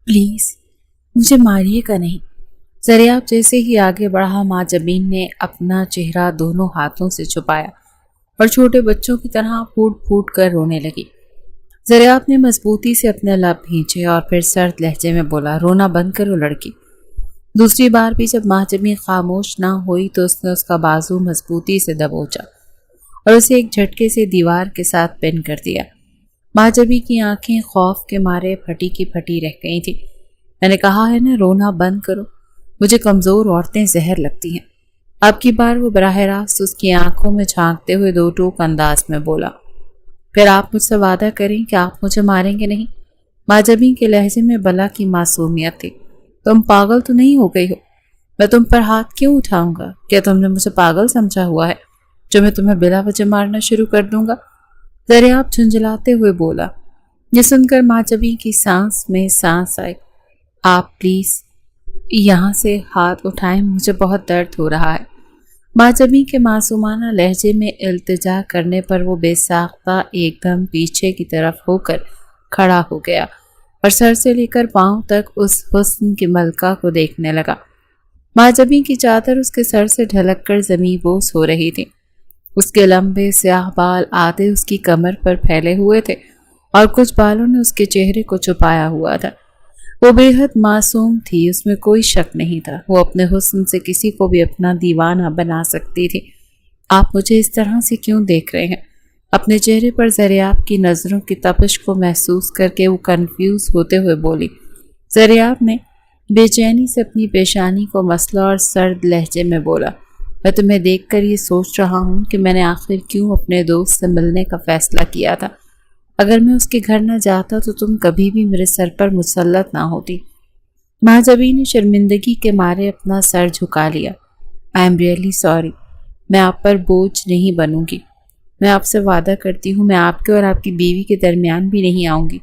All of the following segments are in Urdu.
پلیز مجھے ماریے گا نہیں۔ زریاب جیسے ہی آگے بڑھا، ماں جبین نے اپنا چہرہ دونوں ہاتھوں سے چھپایا اور چھوٹے بچوں کی طرح پھوٹ پھوٹ کر رونے لگی۔ زریاب نے مضبوطی سے اپنے لب کھینچے اور پھر سرد لہجے میں بولا، رونا بند کرو لڑکی۔ دوسری بار بھی جب ماں جبین خاموش نہ ہوئی تو اس نے اس کا بازو مضبوطی سے دبوچا اور اسے ایک جھٹکے سے دیوار کے ساتھ پن کر دیا۔ ماں جبی کی آنکھیں خوف کے مارے پھٹی کی پھٹی رہ گئی تھیں۔ میں نے کہا ہے نا رونا بند کرو، مجھے کمزور عورتیں زہر لگتی ہیں۔ اب کی بار وہ براہ راست اس کی آنکھوں میں جھانکتے ہوئے دو ٹوک انداز میں بولا، پھر آپ مجھ سے وعدہ کریں کہ آپ مجھے ماریں گے نہیں؟ ماں جبی کے لہجے میں بلا کی معصومیت تھی۔ تم پاگل تو نہیں ہو گئی ہو؟ میں تم پر ہاتھ کیوں اٹھاؤں گا؟ کیا تم نے مجھے پاگل سمجھا ہوا ہے جو میں تمہیں بلا وجہ مارنا شروع کر دوں گا؟ زریاب جھنجھلاتے ہوئے بولا۔ یہ سن کر ماں جبی کی سانس میں سانس آئی۔ آپ پلیز یہاں سے ہاتھ اٹھائیں، مجھے بہت درد ہو رہا ہے۔ ماں جبی کے معصومانہ لہجے میں التجا کرنے پر وہ بے ساختہ ایک دم پیچھے کی طرف ہو کر کھڑا ہو گیا اور سر سے لے کر پاؤں تک اس حسن کی ملکہ کو دیکھنے لگا۔ ماں جبی کی چادر اس کے سر سے ڈھلک کر زمیں بوس ہو رہی تھی۔ اس کے لمبے سیاہ بال آدھے اس کی کمر پر پھیلے ہوئے تھے اور کچھ بالوں نے اس کے چہرے کو چھپایا ہوا تھا۔ وہ بے حد معصوم تھی، اس میں کوئی شک نہیں تھا۔ وہ اپنے حسن سے کسی کو بھی اپنا دیوانہ بنا سکتی تھی۔ آپ مجھے اس طرح سے کیوں دیکھ رہے ہیں؟ اپنے چہرے پر زریاب کی نظروں کی تپش کو محسوس کر کے وہ کنفیوز ہوتے ہوئے بولی۔ زریاب نے بے چینی سے اپنی پیشانی کو مسلا اور سرد لہجے میں بولا، میں تمہیں دیکھ کر یہ سوچ رہا ہوں کہ میں نے آخر کیوں اپنے دوست سے ملنے کا فیصلہ کیا تھا۔ اگر میں اس کے گھر نہ جاتا تو تم کبھی بھی میرے سر پر مسلط نہ ہوتی۔ ماں جبی نے شرمندگی کے مارے اپنا سر جھکا لیا۔ آئی ایم ریئلی سوری، میں آپ پر بوجھ نہیں بنوں گی۔ میں آپ سے وعدہ کرتی ہوں میں آپ کے اور آپ کی بیوی کے درمیان بھی نہیں آؤں گی۔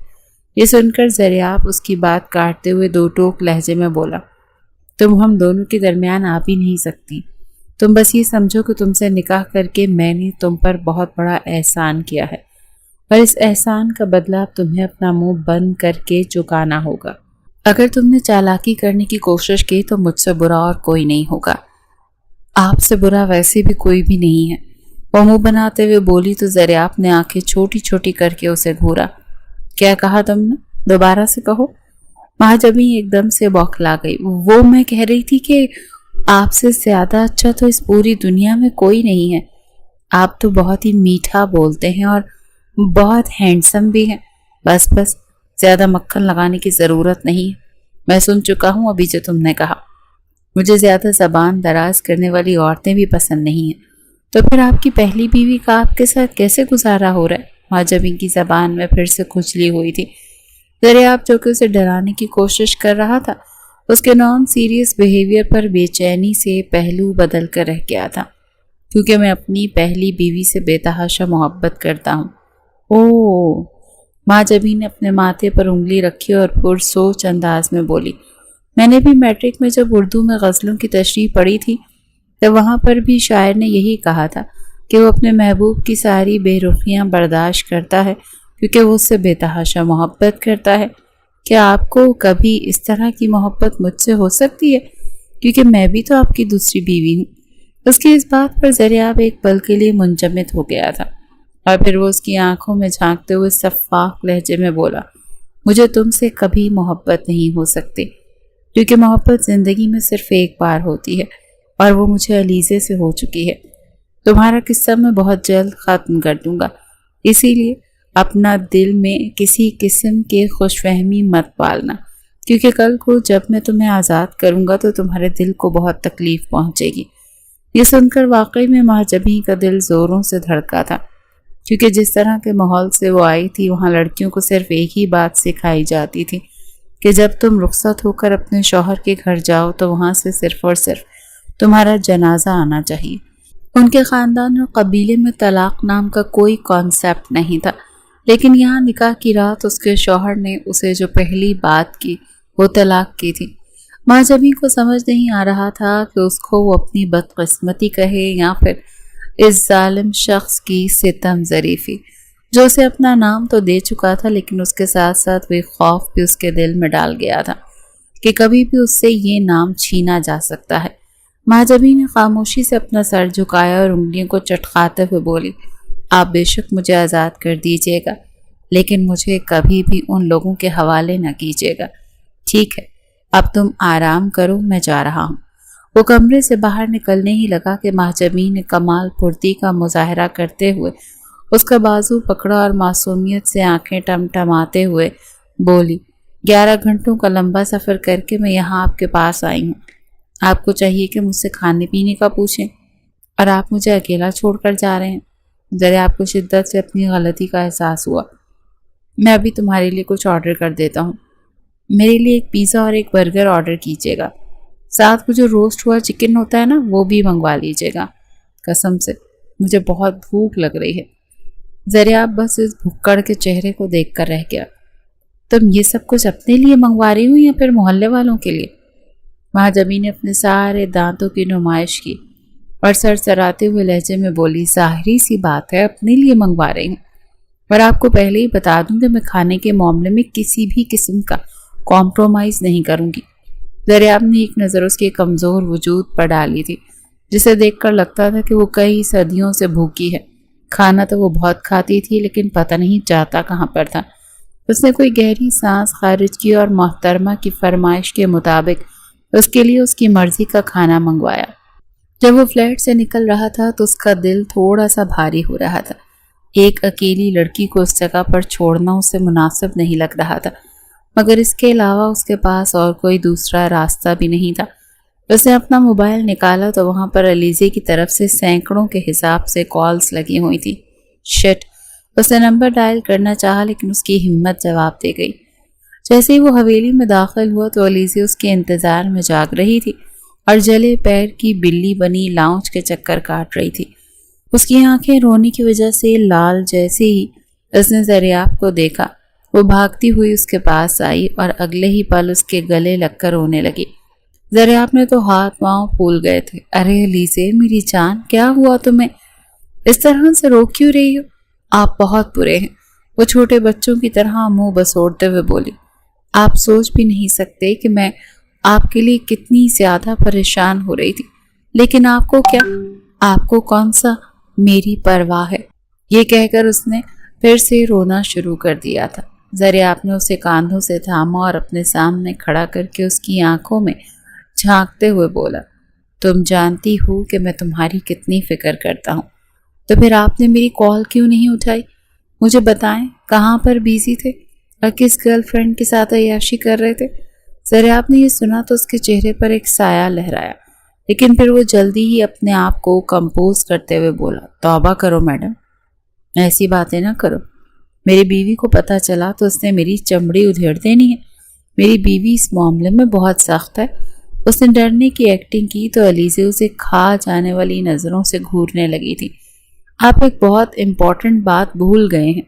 یہ سن کر زریاب اس کی بات کاٹتے ہوئے دو ٹوک لہجے میں بولا، تم ہم دونوں کے درمیان آ بھی نہیں سکتی۔ تم بس یہ سمجھو کہ تم سے نکاح کر کے میں نے تم پر بہت بڑا احسان کیا ہے اور اس احسان کا بدلہ تمہیں اپنا منہ بند کر کے چکانا ہوگا۔ اگر تم نے چالاکی کرنے کی کوشش کی تو مجھ سے برا اور کوئی نہیں ہوگا۔ آپ سے برا ویسے بھی کوئی بھی نہیں ہے۔ وہ منہ بناتے ہوئے بولی تو زریاب نے آنکھیں چھوٹی چھوٹی کر کے اسے گھورا۔ کیا کہا تم نے؟ دوبارہ سے کہو۔ ماں جبی ایک دم سے بوکھلا گئی۔ وہ میں کہہ رہی تھی کہ آپ سے زیادہ اچھا تو اس پوری دنیا میں کوئی نہیں ہے۔ آپ تو بہت ہی میٹھا بولتے ہیں اور بہت ہینڈسم بھی ہیں۔ بس زیادہ مکھن لگانے کی ضرورت نہیں ہے۔ میں سن چکا ہوں ابھی جو تم نے کہا۔ مجھے زیادہ زبان دراز کرنے والی عورتیں بھی پسند نہیں ہیں۔ تو پھر آپ کی پہلی بیوی کا آپ کے ساتھ کیسے گزارا ہو رہا ہے؟ ماں جبی کی زبان میں پھر سے کھجلی ہوئی تھی۔ زریاب جو کہ اسے ڈرانے کی کوشش کر رہا تھا، اس کے نان سیریس بیہیویئر پر بے چینی سے پہلو بدل کر رہ گیا تھا۔ کیونکہ میں اپنی پہلی بیوی سے بے تحاشا محبت کرتا ہوں۔ اوہ! ماں جبی نے اپنے ماتھے پر انگلی رکھی اور پرسوچ انداز میں بولی، میں نے بھی میٹرک میں جب اردو میں غزلوں کی تشریح پڑھی تھی تو وہاں پر بھی شاعر نے یہی کہا تھا کہ وہ اپنے محبوب کی ساری بے رخیاں برداشت کرتا ہے کیونکہ وہ اس سے بے تحاشا محبت کرتا ہے۔ کیا آپ کو کبھی اس طرح کی محبت مجھ سے ہو سکتی ہے؟ کیونکہ میں بھی تو آپ کی دوسری بیوی ہوں۔ اس کی اس بات پر زریاب ایک پل کے لیے منجمد ہو گیا تھا اور پھر وہ اس کی آنکھوں میں جھانکتے ہوئے شفاف لہجے میں بولا، مجھے تم سے کبھی محبت نہیں ہو سکتی کیونکہ محبت زندگی میں صرف ایک بار ہوتی ہے اور وہ مجھے علیزے سے ہو چکی ہے۔ تمہارا قصہ میں بہت جلد ختم کر دوں گا، اسی لیے اپنا دل میں کسی قسم کے خوش فہمی مت پالنا، کیونکہ کل کو جب میں تمہیں آزاد کروں گا تو تمہارے دل کو بہت تکلیف پہنچے گی۔ یہ سن کر واقعی میں ماں جبی کا دل زوروں سے دھڑکا تھا، کیونکہ جس طرح کے ماحول سے وہ آئی تھی وہاں لڑکیوں کو صرف ایک ہی بات سکھائی جاتی تھی کہ جب تم رخصت ہو کر اپنے شوہر کے گھر جاؤ تو وہاں سے صرف اور صرف تمہارا جنازہ آنا چاہیے۔ ان کے خاندان اور قبیلے میں طلاق نام کا کوئی کانسیپٹ نہیں تھا، لیکن یہاں نکاح کی رات اس کے شوہر نے اسے جو پہلی بات کی وہ طلاق کی تھی۔ ماں جبی کو سمجھ نہیں آ رہا تھا کہ اس کو وہ اپنی بدقسمتی کہے یا پھر اس ظالم شخص کی ستم ظریفی۔ جو اسے اپنا نام تو دے چکا تھا، لیکن اس کے ساتھ ساتھ وہ خوف بھی اس کے دل میں ڈال گیا تھا کہ کبھی بھی اس سے یہ نام چھینا جا سکتا ہے۔ مہاجبین نے خاموشی سے اپنا سر جھکایا اور انگلیوں کو چٹکاتے ہوئے بولی، آپ بے شک مجھے آزاد کر دیجیے گا، لیکن مجھے کبھی بھی ان لوگوں کے حوالے نہ کیجیے گا۔ ٹھیک ہے، اب تم آرام کرو، میں جا رہا ہوں۔ وہ کمرے سے باہر نکلنے ہی لگا کہ مہاجبین نے کمال پھرتی کا مظاہرہ کرتے ہوئے اس کا بازو پکڑا اور معصومیت سے آنکھیں ٹمٹماتے ہوئے بولی، 11 گھنٹوں کا لمبا سفر کر کے میں یہاں آپ کے پاس آئی ہوں۔ آپ کو چاہیے کہ مجھ سے کھانے پینے کا پوچھیں، اور آپ مجھے اکیلا چھوڑ کر جا رہے ہیں۔ ذرا آپ کو شدت سے اپنی غلطی کا احساس ہوا۔ میں ابھی تمہارے لیے کچھ آرڈر کر دیتا ہوں۔ میرے لیے ایک پیزا اور ایک برگر آرڈر کیجیے گا، ساتھ میں جو روسٹ ہوا چکن ہوتا ہے نا وہ بھی منگوا لیجیے گا۔ قسم سے مجھے بہت بھوک لگ رہی ہے۔ ذریعہ بس اس بھکڑ کے چہرے کو دیکھ کر رہ گیا۔ تم یہ سب کچھ اپنے لیے منگوا رہی ہوں یا پھر محلے والوں کے لیے؟ مہاجبی نے اپنے سارے دانتوں کی نمائش کی اور سر سراتے ہوئے لہجے میں بولی، ظاہری سی بات ہے اپنے لیے منگوا رہی ہوں، اور آپ کو پہلے ہی بتا دوں کہ میں کھانے کے معاملے میں کسی بھی قسم کا کمپرومائز نہیں کروں گی۔ ذریعہ نے ایک نظر اس کے کمزور وجود پر ڈالی تھی، جسے دیکھ کر لگتا تھا کہ وہ کئی صدیوں سے بھوکی ہے۔ کھانا تو وہ بہت کھاتی تھی، لیکن پتہ نہیں جاتا کہاں پر تھا۔ اس نے کوئی گہری سانس خارج کی اور محترمہ کی فرمائش کے مطابق اس کے لیے اس کی مرضی کا کھانا منگوایا۔ جب وہ فلیٹ سے نکل رہا تھا تو اس کا دل تھوڑا سا بھاری ہو رہا تھا۔ ایک اکیلی لڑکی کو اس جگہ پر چھوڑنا اسے مناسب نہیں لگ رہا تھا، مگر اس کے علاوہ اس کے پاس اور کوئی دوسرا راستہ بھی نہیں تھا۔ اس نے اپنا موبائل نکالا تو وہاں پر علیزے کی طرف سے سینکڑوں کے حساب سے کالز لگی ہوئی تھی۔ شٹ! اس نے نمبر ڈائل کرنا چاہا، لیکن اس کی ہمت جواب دے گئی۔ جیسے ہی وہ حویلی میں داخل ہوا تو علیزے اس کے انتظار میں جاگ رہی تھی اور جلے پیر کی بلی بنی لاؤنج کے چکر کاٹ رہی تھی۔ اس کی آنکھیں رونے کی وجہ سے لال جیسے ہی اس نے ذریعہ کو دیکھا، وہ بھاگتی ہوئی اس کے پاس آئی اور اگلے ہی پل اس کے گلے لگ کر رونے لگی۔ ذریعہ نے تو ہاتھ پاؤں پھول گئے تھے۔ ارے علیزے میری جان، کیا ہوا تمہیں؟ اس طرح سے رو کیوں رہی ہو؟ آپ بہت برے ہیں، وہ چھوٹے بچوں کی طرح منہ بسوڑتے ہوئے بولی۔ آپ سوچ بھی نہیں سکتے کہ میں آپ کے لیے کتنی زیادہ پریشان ہو رہی تھی، لیکن آپ کو کیا؟ آپ کو کون سا میری پرواہ ہے؟ یہ کہہ کر اس نے پھر سے رونا شروع کر دیا تھا۔ ذریعہ نے اسے کاندھوں سے تھاما اور اپنے سامنے کھڑا کر کے اس کی آنکھوں میں جھانکتے ہوئے بولا، تم جانتی ہو کہ میں تمہاری کتنی فکر کرتا ہوں، تو پھر آپ نے میری کال کیوں نہیں اٹھائی؟ مجھے بتائیں کہاں پر بیزی تھے اور کس گرل فرینڈ کے ساتھ عیاشی کر رہے تھے؟ ذریعہ نے یہ سنا تو اس کے چہرے پر ایک سایہ لہرایا، لیکن پھر وہ جلدی ہی اپنے آپ کو کمپوز کرتے ہوئے بولا، توبہ کرو میڈم، ایسی باتیں نہ کرو۔ میری بیوی کو پتہ چلا تو اس نے میری چمڑی ادھیڑ دینی ہے۔ میری بیوی اس معاملے میں بہت سخت ہے۔ اس نے ڈرنے کی ایکٹنگ کی تو علیزے اسے کھا جانے والی نظروں سے گھورنے لگی تھی۔ آپ ایک بہت امپورٹنٹ بات بھول گئے ہیں،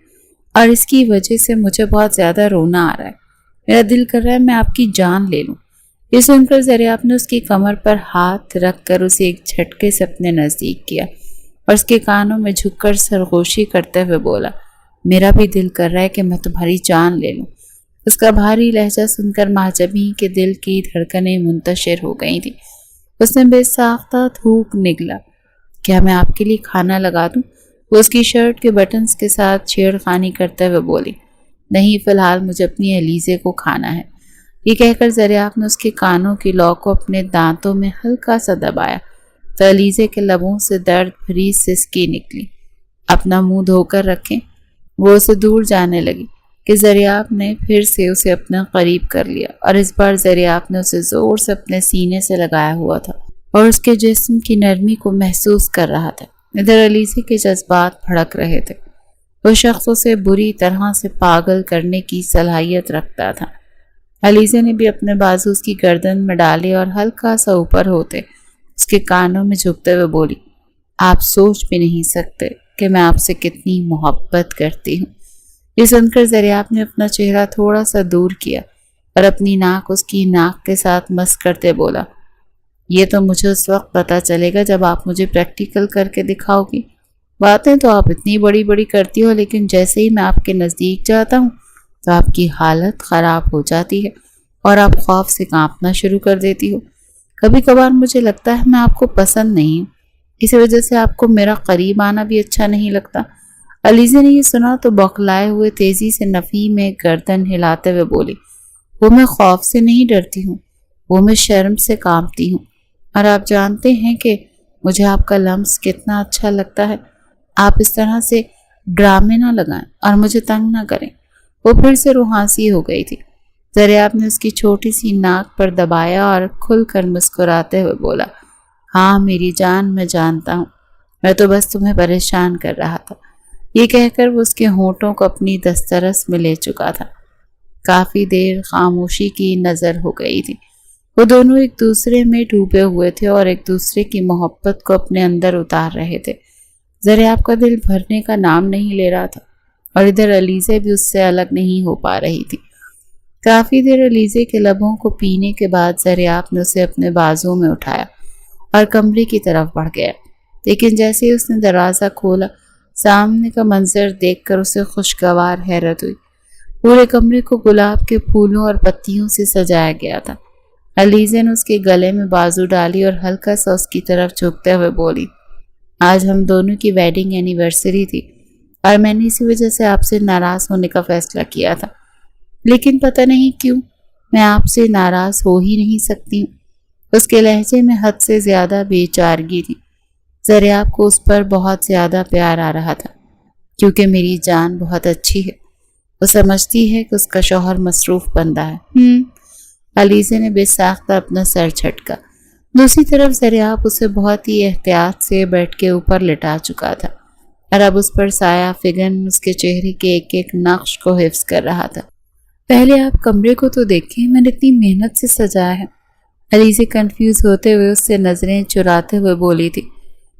اور اس کی وجہ سے مجھے بہت زیادہ رونا آ رہا ہے۔ میرا دل کر رہا ہے میں آپ کی جان لے لوں۔ یہ سن کر ذریعہ نے اس کی کمر پر ہاتھ رکھ کر اسے ایک جھٹکے سے اپنے نزدیک کیا اور اس کے کانوں میں جھک کر سرگوشی کرتے ہوئے بولا، میرا بھی دل کر رہا ہے کہ میں تمہاری جان لے لوں۔ اس کا بھاری لہجہ سن کر مہاجبی کے دل کی دھڑکنیں منتشر ہو گئی تھیں۔ اس نے بے ساختہ تھوک نگلا، کیا میں آپ کے لیے کھانا لگا دوں؟ وہ اس کی شرٹ کے بٹنز کے ساتھ چھیڑ خانی کرتے ہوئے بولی، نہیں، فی الحال مجھے اپنی علیزے کو کھانا ہے۔ یہ کہہ کر ذریعہ نے اس کے کانوں کی لو کو اپنے دانتوں میں ہلکا سا دبایا تو علیزے کے لبوں سے درد بھری سسکی نکلی۔ اپنا منہ دھو کر رکھیں۔ وہ اسے دور جانے لگی کہ ذریعہ نے پھر سے اسے اپنا قریب کر لیا، اور اس بار ذریعہ نے اسے زور سے اپنے سینے سے لگایا ہوا تھا اور اس کے جسم کی نرمی کو محسوس کر رہا تھا۔ ادھر علیزے کے جذبات بھڑک رہے تھے۔ وہ شخص اسے بری طرح سے پاگل کرنے کی صلاحیت رکھتا تھا۔ علیزے نے بھی اپنے بازو اس کی گردن میں ڈالے اور ہلکا سا اوپر ہوتے اس کے کانوں میں جھکتے ہوئے بولی، آپ سوچ بھی نہیں سکتے کہ میں آپ سے کتنی محبت کرتی ہوں۔ یہ سن کر ذریعہ نے اپنا چہرہ تھوڑا سا دور کیا اور اپنی ناک اس کی ناک کے ساتھ مس کرتے بولا، یہ تو مجھے اس وقت پتہ چلے گا جب آپ مجھے پریکٹیکل کر کے دکھاؤ گی۔ باتیں تو آپ اتنی بڑی بڑی کرتی ہو، لیکن جیسے ہی میں آپ کے نزدیک جاتا ہوں تو آپ کی حالت خراب ہو جاتی ہے اور آپ خوف سے کانپنا شروع کر دیتی ہو۔ کبھی کبھار مجھے لگتا ہے میں آپ کو پسند نہیں ہوں، اسی وجہ سے آپ کو میرا قریب آنا بھی اچھا نہیں لگتا۔ علیزے نے یہ سنا تو بوکھلائے ہوئے تیزی سے نفی میں گردن ہلاتے ہوئے بولی، وہ میں خوف سے نہیں ڈرتی ہوں، وہ میں شرم سے کانپتی ہوں، اور آپ جانتے ہیں کہ مجھے آپ کا لمس کتنا اچھا لگتا ہے۔ آپ اس طرح سے ڈرامے نہ لگائیں اور مجھے تنگ نہ کریں۔ وہ پھر سے روحانسی ہو گئی تھی۔ دریافت نے اس کی چھوٹی سی ناک پر دبایا اور کھل کر مسکراتے ہوئے بولا، ہاں میری جان، میں جانتا ہوں، میں تو بس تمہیں پریشان کر رہا تھا۔ یہ کہہ کر وہ اس کے ہونٹوں کو اپنی دسترس میں لے چکا تھا۔ کافی دیر خاموشی کی نظر ہو گئی تھی۔ وہ دونوں ایک دوسرے میں ڈوبے ہوئے تھے اور ایک دوسرے کی محبت کو اپنے اندر اتار رہے تھے۔ دریافت کا دل بھرنے کا نام نہیں لے رہا تھا اور ادھر علیزے بھی اس سے الگ نہیں ہو پا رہی تھی۔ کافی دیر علیزے کے لبوں کو پینے کے بعد دریافت نے اسے اپنے بازو میں اٹھایا اور کمرے کی طرف بڑھ گیا، لیکن جیسے ہی اس نے دروازہ کھولا، سامنے کا منظر دیکھ کر اسے خوشگوار حیرت ہوئی۔ پورے کمرے کو گلاب کے پھولوں اور پتیوں سے سجایا گیا تھا۔ علیزے نے اس کے گلے میں بازو ڈالی اور ہلکا سا اس کی طرف جھکتے ہوئے بولی، آج ہم دونوں کی ویڈنگ اینیورسری تھی اور میں نے اسی وجہ سے آپ سے ناراض ہونے کا فیصلہ کیا تھا، لیکن پتہ نہیں کیوں میں آپ سے ناراض ہو ہی نہیں سکتی ہوں۔ اس کے لہجے میں حد سے زیادہ بے چارگی تھی۔ دریافت کو اس پر بہت زیادہ پیار آ رہا تھا، کیونکہ میری جان بہت اچھی ہے۔ وہ سمجھتی ہے کہ اس کا شوہر مصروف بندہ ہے۔ علیزے نے بے ساختہ اپنا سر جھٹکا۔ دوسری طرف دریافت اسے بہت ہی احتیاط سے بیڈ کے اوپر لٹا چکا تھا اور اب اس پر سایہ فگن اس کے چہرے کے ایک ایک نقش کو حفظ کر رہا تھا۔ پہلے آپ کمرے کو تو دیکھیں، میں نے اتنی محنت سے سجایا ہے۔ علیزے کنفیوز ہوتے ہوئے اس سے نظریں چراتے ہوئے بولی تھی،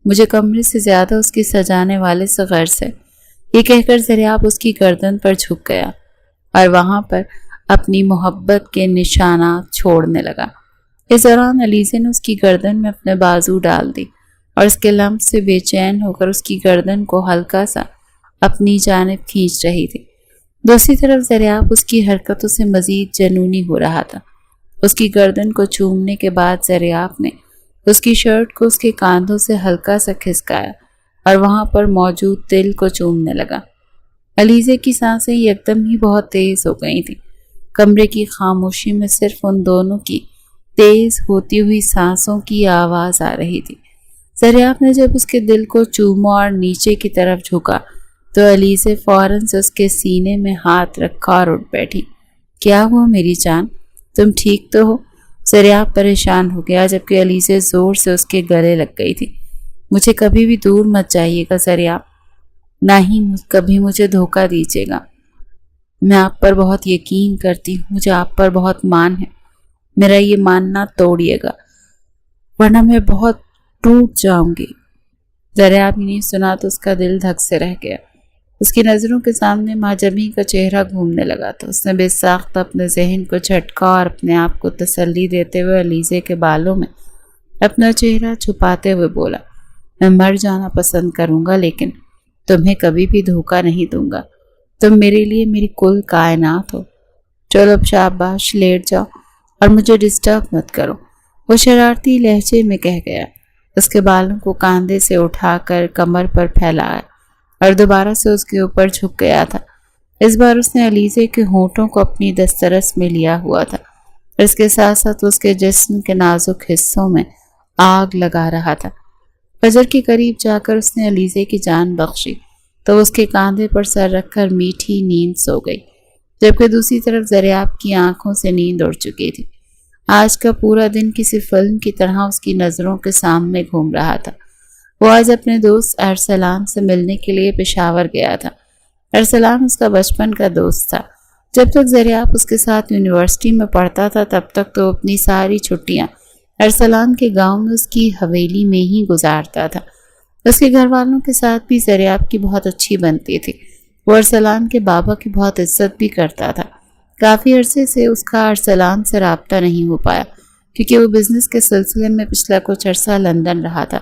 مجھے کمرے سے زیادہ اس کی سجانے والے سے غرض ہے۔ یہ کہہ کر دریافت اس کی گردن پر جھک گیا اور وہاں پر اپنی محبت کے نشانات چھوڑنے لگا۔ اس دوران علیزے نے اس کی گردن میں اپنے بازو ڈال دی اور اس کے لمس سے بے چین ہو کر اس کی گردن کو ہلکا سا اپنی جانب کھینچ رہی تھی۔ دوسری طرف دریافت اس کی حرکتوں سے مزید جنونی ہو رہا تھا۔ اس کی گردن کو چومنے کے بعد دریافت نے اس کی شرٹ کو اس کے کاندھوں سے ہلکا سا کھسکایا اور وہاں پر موجود دل کو چومنے لگا۔ علیزے کی سانسیں یکدم ہی بہت تیز ہو گئی تھیں۔ کمرے کی خاموشی میں صرف ان دونوں کی تیز ہوتی ہوئی سانسوں کی آواز آ رہی تھی۔ دریافت نے جب اس کے دل کو چوما اور نیچے کی طرف جھکا تو علیزے فوراً سے اس کے سینے میں ہاتھ رکھا اور اٹھ بیٹھی۔ کیا ہوا میری جان، تم ٹھیک تو ہو؟ دریافت پریشان ہو گیا، جبکہ علیزے زور سے اس کے گلے لگ گئی تھی۔ مجھے کبھی بھی دور مت جائیے گا دریافت، نہ ہی کبھی مجھے دھوکہ دیجیے گا۔ میں آپ پر بہت یقین کرتی ہوں، مجھے آپ پر بہت مان ہے۔ میرا یہ ماننا توڑیے گا ورنہ میں بہت ٹوٹ جاؤں گی۔ دریافت نے سنا تو اس کا دل دھک سے رہ گیا۔ اس کی نظروں کے سامنے ماں جمی کا چہرہ گھومنے لگا تو اس نے بے ساختہ اپنے ذہن کو جھٹکا اور اپنے آپ کو تسلی دیتے ہوئے علیزے کے بالوں میں اپنا چہرہ چھپاتے ہوئے بولا، میں مر جانا پسند کروں گا لیکن تمہیں کبھی بھی دھوکہ نہیں دوں گا۔ تم میرے لیے میری کل کائنات ہو۔ چلو اب شاباش، لیٹ جاؤ اور مجھے ڈسٹرب مت کرو، وہ شرارتی لہجے میں کہہ گیا۔ اس کے بالوں کو کاندھے سے اٹھا کر کمر پر پھیلایا اور دوبارہ سے اس کے اوپر جھک گیا تھا۔ اس بار اس نے علیزے کے ہونٹوں کو اپنی دسترس میں لیا ہوا تھا اور اس کے ساتھ ساتھ اس کے جسم کے نازک حصوں میں آگ لگا رہا تھا۔ فجر کے قریب جا کر اس نے علیزے کی جان بخشی تو اس کے کاندھے پر سر رکھ کر میٹھی نیند سو گئی، جبکہ دوسری طرف دریافت کی آنکھوں سے نیند اڑ چکی تھی۔ آج کا پورا دن کسی فلم کی طرح اس کی نظروں کے سامنے گھوم رہا تھا۔ وہ آج اپنے دوست ارسلان سے ملنے کے لیے پشاور گیا تھا۔ ارسلان اس کا بچپن کا دوست تھا۔ جب تک دریافت اس کے ساتھ یونیورسٹی میں پڑھتا تھا تب تک تو اپنی ساری چھٹیاں ارسلان کے گاؤں میں اس کی حویلی میں ہی گزارتا تھا۔ اس کے گھر والوں کے ساتھ بھی دریافت کی بہت اچھی بنتی تھی۔ وہ ارسلان کے بابا کی بہت عزت بھی کرتا تھا۔ کافی عرصے سے اس کا ارسلان سے رابطہ نہیں ہو پایا کیونکہ وہ بزنس کے سلسلے میں پچھلا کچھ عرصہ لندن رہا تھا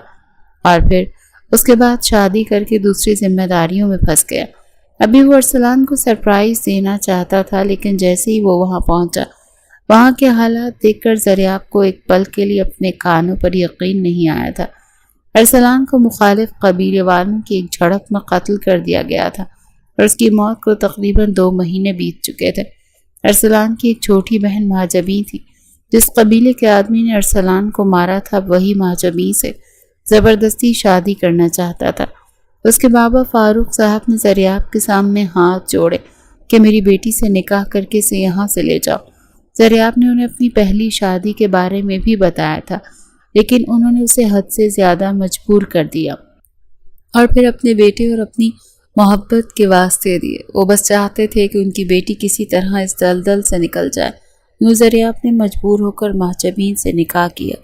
اور پھر اس کے بعد شادی کر کے دوسری ذمہ داریوں میں پھنس گیا۔ ابھی وہ ارسلان کو سرپرائز دینا چاہتا تھا، لیکن جیسے ہی وہ وہاں پہنچا، وہاں کے حالات دیکھ کر زریاب کو ایک پل کے لیے اپنے کانوں پر یقین نہیں آیا تھا۔ ارسلان کو مخالف قبیلے والوں کی ایک جھڑپ میں قتل کر دیا گیا تھا اور اس کی موت کو تقریباً 2 مہینے بیت چکے تھے۔ ارسلان کی ایک چھوٹی بہن مہاجبیں تھی۔ جس قبیلے کے آدمی نے ارسلان کو مارا تھا، وہی مہاجبیں سے زبردستی شادی کرنا چاہتا تھا۔ اس کے بابا فاروق صاحب نے زریاب کے سامنے ہاتھ جوڑے کہ میری بیٹی سے نکاح کر کے اسے یہاں سے لے جاؤ۔ زریاب نے انہیں اپنی پہلی شادی کے بارے میں بھی بتایا تھا، لیکن انہوں نے اسے حد سے زیادہ مجبور کر دیا اور پھر اپنے بیٹے اور اپنی محبت کے واسطے دیے۔ وہ بس چاہتے تھے کہ ان کی بیٹی کسی طرح اس دلدل سے نکل جائے۔ یوں زریاب نے مجبور ہو کر مہاجبین سے نکاح کیا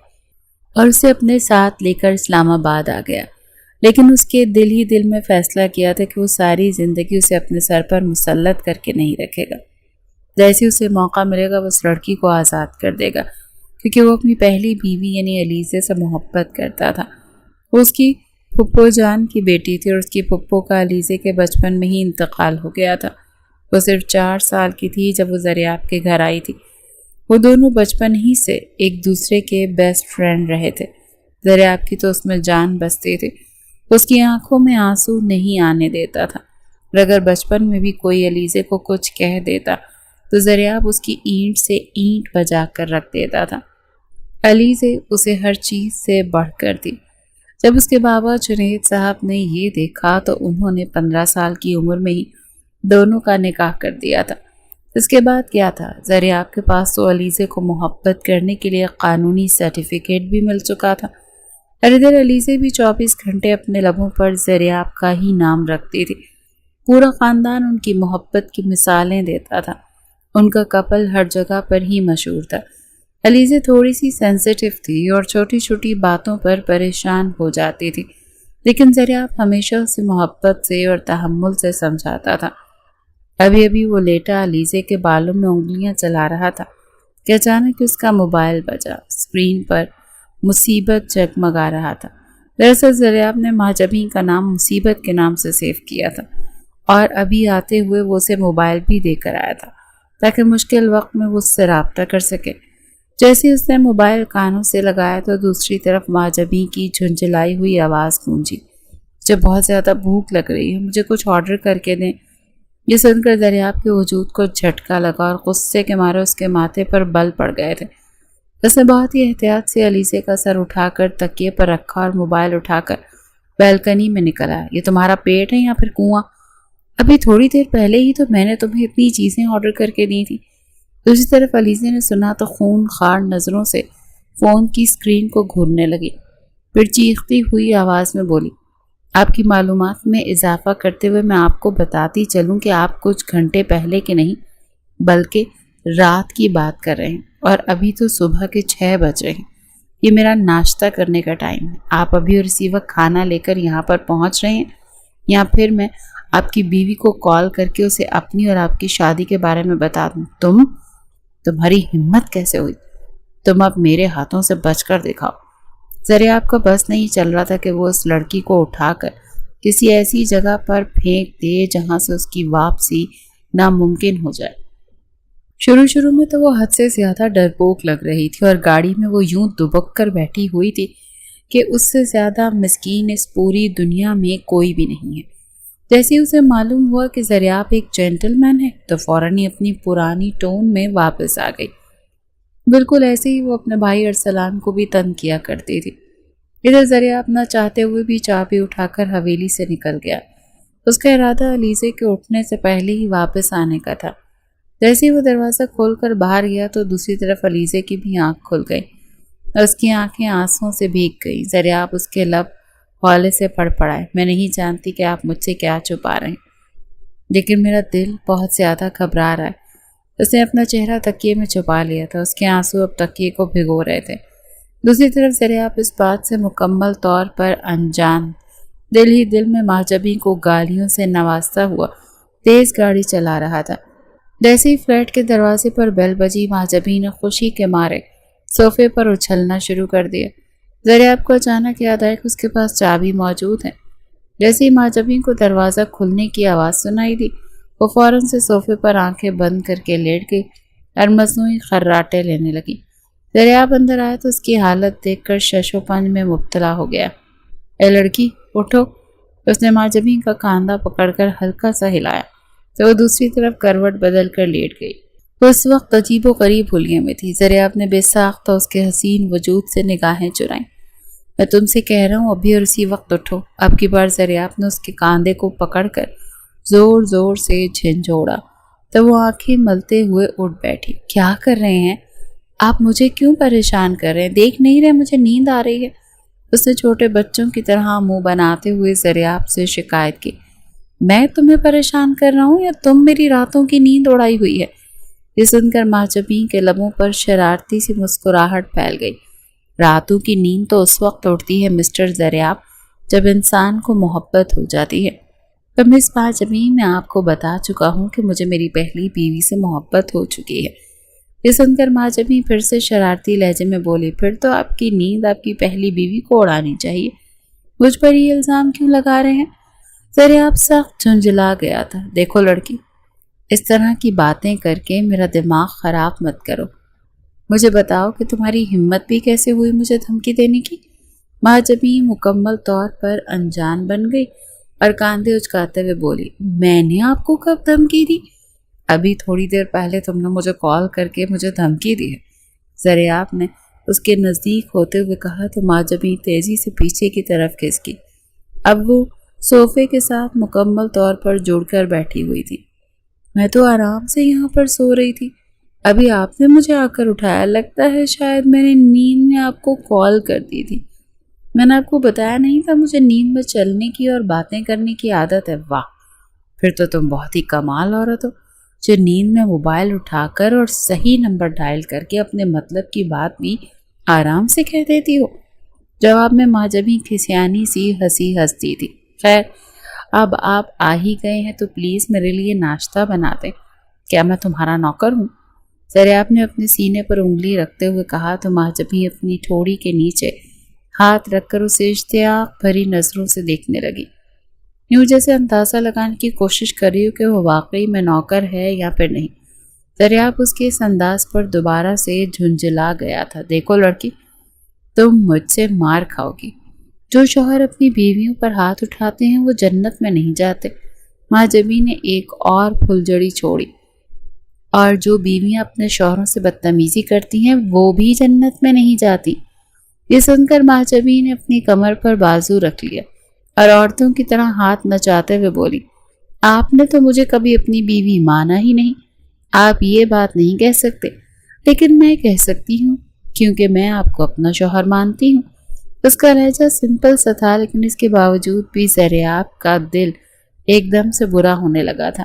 اور اسے اپنے ساتھ لے کر اسلام آباد آ گیا، لیکن اس کے دل ہی دل میں فیصلہ کیا تھا کہ وہ ساری زندگی اسے اپنے سر پر مسلط کر کے نہیں رکھے گا۔ جیسے اسے موقع ملے گا وہ اس لڑکی کو آزاد کر دے گا، کیونکہ وہ اپنی پہلی بیوی یعنی علیزے سے محبت کرتا تھا۔ وہ اس کی پھپھو جان کی بیٹی تھی اور اس کی پھپھو کا علیزے کے بچپن میں ہی انتقال ہو گیا تھا۔ وہ صرف 4 سال کی تھی جب وہ زریاب کے گھر آئی تھی۔ وہ دونوں بچپن ہی سے ایک دوسرے کے بیسٹ فرینڈ رہے تھے۔ زریاب کی تو اس میں جان بستی تھی۔ اس کی آنکھوں میں آنسو نہیں آنے دیتا تھا، اور اگر بچپن میں بھی کوئی علیزے کو کچھ کہہ دیتا تو زریاب اس کی اینٹ سے اینٹ بجا کر رکھ دیتا تھا۔ علیزے اسے ہر چیز سے بڑھ کر تھی۔ جب اس کے بابا جنید صاحب نے یہ دیکھا تو انہوں نے 15 سال کی عمر میں ہی دونوں کا نکاح کر دیا تھا۔ اس کے بعد کیا تھا، زریاب کے پاس تو علیزے کو محبت کرنے کے لیے قانونی سرٹیفکیٹ بھی مل چکا تھا، اور ادھر علیزے بھی 24 گھنٹے اپنے لبوں پر زریاب کا ہی نام رکھتی تھی۔ پورا خاندان ان کی محبت کی مثالیں دیتا تھا۔ ان کا کپل ہر جگہ پر ہی مشہور تھا۔ علیزے تھوڑی سی سینسیٹیو تھی اور چھوٹی چھوٹی باتوں پر پریشان ہو جاتی تھی، لیکن زریاب ہمیشہ اسے محبت سے اور تحمل سے سمجھاتا تھا۔ ابھی وہ لیٹا علیزے کے بالوں میں انگلیاں چلا رہا تھا کہ اچانک اس کا موبائل بجا۔ اسکرین پر مصیبت جگمگا رہا تھا۔ دراصل زریاب نے مہاجبین کا نام مصیبت کے نام سے سیو کیا تھا، اور ابھی آتے ہوئے وہ اسے موبائل بھی دے کر آیا تھا تاکہ مشکل وقت میں وہ اس سے رابطہ کر سکے۔ جیسے اس نے موبائل کانوں سے لگایا تو دوسری طرف مہاجبین کی جھنجھلائی ہوئی آواز گونجی، مجھے بہت زیادہ بھوک لگ رہی ہے، مجھے کچھ آرڈر کر کے دیں۔ یہ سن کر زریاب کے وجود کو جھٹکا لگا اور غصے کے مارے اس کے ماتھے پر بل پڑ گئے تھے۔ اس نے بہت ہی احتیاط سے علیزے کا سر اٹھا کر تکیے پر رکھا اور موبائل اٹھا کر بیلکنی میں نکل آیا۔ یہ تمہارا پیٹ ہے یا پھر کنواں؟ ابھی تھوڑی دیر پہلے ہی تو میں نے تمہیں اتنی چیزیں آرڈر کر کے دی تھی۔ دوسری طرف علیزے نے سنا تو خون خار نظروں سے فون کی اسکرین کو گھورنے لگی، پھر چیختی ہوئی آواز میں بولی، آپ کی معلومات میں اضافہ کرتے ہوئے میں آپ کو بتاتی چلوں کہ آپ کچھ گھنٹے پہلے کے نہیں بلکہ رات کی بات کر رہے ہیں، اور ابھی تو صبح کے 6 بج رہے ہیں۔ یہ میرا ناشتہ کرنے کا ٹائم ہے۔ آپ ابھی اور اسی وقت کھانا لے کر یہاں پر پہنچ رہے ہیں، یا پھر میں آپ کی بیوی کو کال کر کے اسے اپنی اور آپ کی شادی کے بارے میں بتا دوں؟ تمہاری ہمت کیسے ہوئی؟ تم اب میرے ہاتھوں سے بچ کر دکھاؤ۔ زریاب کا بس نہیں چل رہا تھا کہ وہ اس لڑکی کو اٹھا کر کسی ایسی جگہ پر پھینک دے جہاں سے اس کی واپسی ناممکن ہو جائے۔ شروع میں تو وہ حد سے زیادہ ڈرپوک لگ رہی تھی، اور گاڑی میں وہ یوں دبک کر بیٹھی ہوئی تھی کہ اس سے زیادہ مسکین اس پوری دنیا میں کوئی بھی نہیں ہے۔ جیسے ہی اسے معلوم ہوا کہ زریاب ایک جینٹل مین ہے تو فوراً ہی اپنی پرانی ٹون میں واپس آ گئی۔ بالکل ایسے ہی وہ اپنے بھائی ارسلان کو بھی تنگ کیا کرتی تھی۔ ادھر زریاب نہ چاہتے ہوئے بھی چابی اٹھا کر حویلی سے نکل گیا۔ اس کا ارادہ علیزے کے اٹھنے سے پہلے ہی واپس آنے کا تھا۔ جیسے ہی وہ دروازہ کھول کر باہر گیا تو دوسری طرف علیزے کی بھی آنکھ کھل گئی اور اس کی آنکھیں آنسوؤں سے بھیگ گئی۔ زریاب اس کے لب ہولے سے پڑ پڑائے، میں نہیں جانتی کہ آپ مجھ سے کیا چھپا رہے ہیں، لیکن میرا دل بہت زیادہ گھبرا رہا ہے۔ اس نے اپنا چہرہ تکیے میں چھپا لیا تھا، اس کے آنسو اب تکیے کو بھگو رہے تھے۔ دوسری طرف زریاب اس بات سے مکمل طور پر انجان دل ہی دل میں مہاجبین کو گالیوں سے نوازتا ہوا تیز گاڑی چلا رہا تھا۔ جیسے ہی فلیٹ کے دروازے پر بیل بجی، مہاجبین نے خوشی کے مارے صوفے پر اچھلنا شروع کر دیا۔ ذریعہ کو اچانک یاد آیا کہ اس کے پاس چابی موجود ہے۔ جیسے ہی معجبین کو دروازہ کھلنے کی آواز سنائی دی، وہ فوراً سے صوفے پر آنکھیں بند کر کے لیٹ گئی اور مصنوعی خراٹے لینے لگی۔ ذریعہ اندر آیا تو اس کی حالت دیکھ کر شش و پنج میں مبتلا ہو گیا۔ اے لڑکی اٹھو! اس نے معجبین کا کاندھا پکڑ کر ہلکا سا ہلایا تو وہ دوسری طرف کروٹ بدل کر لیٹ گئی۔ وہ اس وقت عجیب و غریب حلیے میں تھی۔ ذریعہ نے بے ساختہ اس کے حسین وجود سے نگاہیں چرائیں۔ میں تم سے کہہ رہا ہوں ابھی اور اسی وقت اٹھو۔ اب کی بار ذریعہ نے اس کے کاندھے کو پکڑ کر زور زور سے جھنجھوڑا تو وہ آنکھیں ملتے ہوئے اٹھ بیٹھی۔ کیا کر رہے ہیں آپ؟ مجھے کیوں پریشان کر رہے ہیں؟ دیکھ نہیں رہے مجھے نیند آ رہی ہے؟ اس نے چھوٹے بچوں کی طرح منہ بناتے ہوئے ذریعہ سے شکایت کی۔ میں تمہیں پریشان کر رہا ہوں یا تم میری راتوں کی نیند اڑائی ہوئی ہے؟ یہ سن کر معجبین کے لبوں پر شرارتی سی مسکراہٹ پھیل گئی۔ راتوں کی نیند تو اس وقت اڑتی ہے مسٹر ذریعہ جب انسان کو محبت ہو جاتی ہے۔ پر مس معجبین میں آپ کو بتا چکا ہوں کہ مجھے میری پہلی بیوی سے محبت ہو چکی ہے۔ یہ سن کر معجبین پھر سے شرارتی لہجے میں بولی، پھر تو آپ کی نیند آپ کی پہلی بیوی کو اڑانی چاہیے، مجھ پر یہ الزام کیوں لگا رہے ہیں؟ ذریعہ سخت جھنجھلا گیا تھا۔ دیکھو لڑکی، اس طرح کی باتیں کر کے میرا دماغ خراب مت کرو۔ مجھے بتاؤ کہ تمہاری ہمت بھی کیسے ہوئی مجھے دھمکی دینے کی؟ معجبین مکمل طور پر انجان بن گئی اور کاندھے اچکاتے ہوئے بولی، میں نے آپ کو کب دھمکی دی؟ ابھی تھوڑی دیر پہلے تم نے مجھے کال کر کے مجھے دھمکی دی ہے۔ ذریعہ نے اس کے نزدیک ہوتے ہوئے کہا تو معجبین تیزی سے پیچھے کی طرف کھسکی۔ اب وہ صوفے کے ساتھ مکمل طور پر جڑ کر بیٹھی ہوئی تھی۔ میں تو آرام سے یہاں پر سو رہی تھی، ابھی آپ نے مجھے آ کر اٹھایا۔ لگتا ہے شاید میں نے نیند میں آپ کو کال کر دی تھی۔ میں نے آپ کو بتایا نہیں تھا مجھے نیند میں چلنے کی اور باتیں کرنے کی عادت ہے؟ واہ، پھر تو تم بہت ہی کمال عورت ہو جو نیند میں موبائل اٹھا کر اور صحیح نمبر ڈائل کر کے اپنے مطلب کی بات بھی آرام سے کہہ دیتی ہو۔ جواب میں معجبین کھسیانی سی ہنسی ہنستی تھی۔ خیر اب آپ آ ہی گئے ہیں تو پلیز میرے لیے ناشتہ بنا دیں۔ کیا میں تمہارا نوکر ہوں؟ ذریعہ نے اپنے سینے پر انگلی رکھتے ہوئے کہا تو معجبین اپنی ٹھوڑی کے نیچے ہاتھ رکھ کر اسے اشتیاق بھری نظروں سے دیکھنے لگی، یوں جیسے اندازہ لگانے کی کوشش کر رہی ہو کہ وہ واقعی میں نوکر ہے یا پھر نہیں۔ ذریعہ اس کے اس انداز پر دوبارہ سے جھنجھلا گیا تھا۔ دیکھو لڑکی، تم مجھ سے مار کھاؤ گی۔ جو شوہر اپنی بیویوں پر ہاتھ اٹھاتے ہیں وہ جنت میں نہیں جاتے۔ معجبین نے ایک اور پھلجڑی چھوڑی، اور جو بیویاں اپنے شوہروں سے بدتمیزی کرتی ہیں وہ بھی جنت میں نہیں جاتی۔ یہ سن کر معجبین نے اپنی کمر پر بازو رکھ لیا اور عورتوں کی طرح ہاتھ نچاتے ہوئے بولی، آپ نے تو مجھے کبھی اپنی بیوی مانا ہی نہیں۔ آپ یہ بات نہیں کہہ سکتے، لیکن میں کہہ سکتی ہوں کیونکہ میں آپ کو اپنا شوہر مانتی ہوں۔ اس کا لہجہ سمپل سا تھا لیکن اس کے باوجود بھی ذریعہ کا دل ایک دم سے برا ہونے لگا تھا۔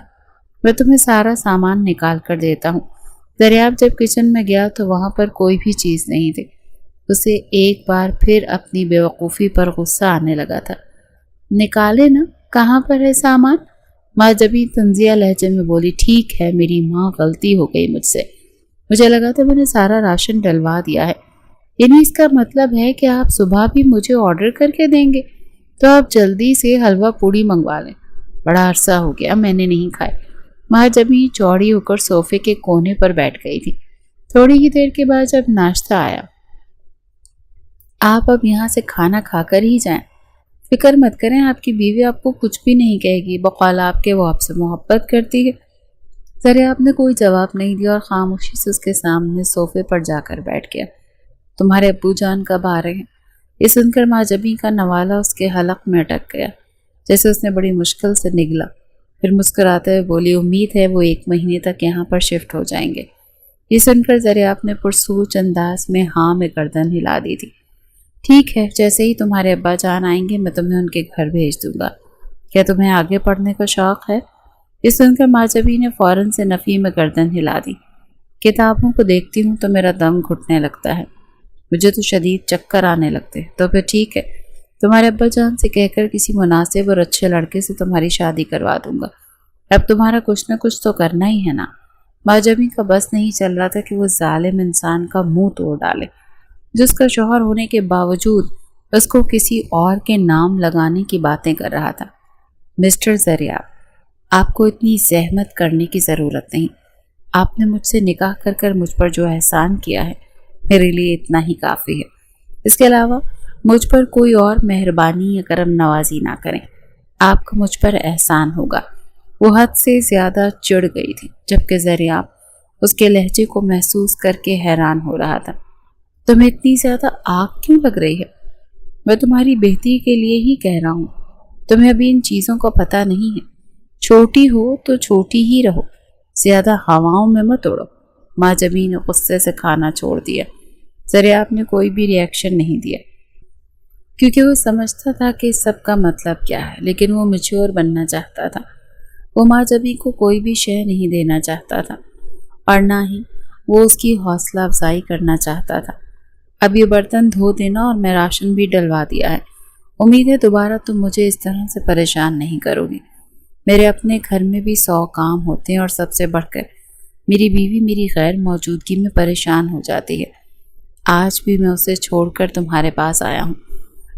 میں تمہیں سارا سامان نکال کر دیتا ہوں۔ ذریعہ جب کچن میں گیا تو وہاں پر کوئی بھی چیز نہیں تھی۔ اسے ایک بار پھر اپنی بے وقوفی پر غصہ آنے لگا تھا۔ نکالے نا، کہاں پر ہے سامان؟ معجبین طنزیہ لہجے میں بولی، ٹھیک ہے میری ماں، غلطی ہو گئی مجھ سے، مجھے لگا تھا میں نے سارا راشن ڈلوا دیا ہے۔ یعنی اس کا مطلب ہے کہ آپ صبح بھی مجھے آرڈر کر کے دیں گے؟ تو آپ جلدی سے حلوہ پوڑی منگوا لیں، بڑا عرصہ ہو گیا میں نے نہیں کھائے۔ معجبین چوڑی ہو کر صوفے کے کونے پر بیٹھ گئی تھی۔ تھوڑی ہی دیر کے بعد جب ناشتہ آیا، آپ اب یہاں سے کھانا کھا کر ہی جائیں، فکر مت کریں، آپ کی بیوی آپ کو کچھ بھی نہیں کہے گی، بقول آپ کے وہ آپ سے محبت کرتی ہے۔ ذریعہ نے کوئی جواب نہیں دیا اور خاموشی سے اس کے سامنے صوفے پر جا کر بیٹھ گیا۔ تمہارے ابو جان کب آ رہے ہیں؟ یہ سن کر معجبین کا نوالہ اس کے حلق میں اٹک گیا، جیسے اس نے بڑی مشکل سے نگلا۔ پھر مسکراتے ہوئے بولی، امید ہے وہ 1 مہینے تک یہاں پر شفٹ ہو جائیں گے۔ یہ سن کر ذریعہ نے پرسوچ انداز میں ہاں میں گردن ہلا دی تھی۔ ٹھیک ہے، جیسے ہی تمہارے ابا جان آئیں گے میں تمہیں ان کے گھر بھیج دوں گا۔ کیا تمہیں آگے پڑھنے کا شوق ہے؟ یہ سن کر معجبین نے فوراً سے نفی میں گردن ہلا دی۔ کتابوں کو دیکھتی ہوں تو میرا دم گھٹنے لگتا ہے، مجھے تو شدید چکر آنے لگتے۔ تو پھر ٹھیک ہے، تمہارے ابا جان سے کہہ کر کسی مناسب اور اچھے لڑکے سے تمہاری شادی کروا دوں گا۔ اب تمہارا کچھ نہ کچھ تو کرنا ہی ہے نا۔ معجبین کا بس نہیں چل رہا تھا کہ وہ ظالم انسان کا منہ توڑ ڈالے۔ جو اس کا شوہر ہونے کے باوجود اس کو کسی اور کے نام لگانے کی باتیں کر رہا تھا۔ مسٹر زریاب، آپ کو اتنی زحمت کرنے کی ضرورت نہیں۔ آپ نے مجھ سے نکاح کر کر مجھ پر جو احسان کیا ہے میرے لیے اتنا ہی کافی ہے۔ اس کے علاوہ مجھ پر کوئی اور مہربانی یا کرم نوازی نہ کریں۔ آپ کا مجھ پر احسان ہوگا۔ وہ حد سے زیادہ چڑ گئی تھی، جبکہ زریاب اس کے لہجے کو محسوس کر کے حیران ہو رہا تھا۔ تمہیں اتنی زیادہ آگ کیوں لگ رہی ہے؟ میں تمہاری بہتری کے لیے ہی کہہ رہا ہوں۔ تمہیں ابھی ان چیزوں کا پتہ نہیں ہے۔ چھوٹی ہو تو چھوٹی ہی رہو، زیادہ ہواؤں میں مت اڑو۔ معجبی نے غصے سے کھانا چھوڑ دیا۔ زریاب نے کوئی بھی ری ایکشن نہیں دیا، کیونکہ وہ سمجھتا تھا کہ اس سب کا مطلب کیا ہے، لیکن وہ میچور بننا چاہتا تھا۔ وہ معجبی کو کوئی بھی شے نہیں دینا چاہتا تھا، اور نہ ہی وہ اس کی حوصلہ افزائی کرنا چاہتا تھا۔ اب یہ برتن دھو دینا اور میں راشن بھی ڈلوا دیا ہے۔ امید ہے دوبارہ تم مجھے اس طرح سے پریشان نہیں کرو گی۔ میرے اپنے گھر میں بھی 100 کام ہوتے ہیں، اور سب سے بڑھ کر میری بیوی میری غیر موجودگی میں پریشان ہو جاتی ہے۔ آج بھی میں اسے چھوڑ کر تمہارے پاس آیا ہوں،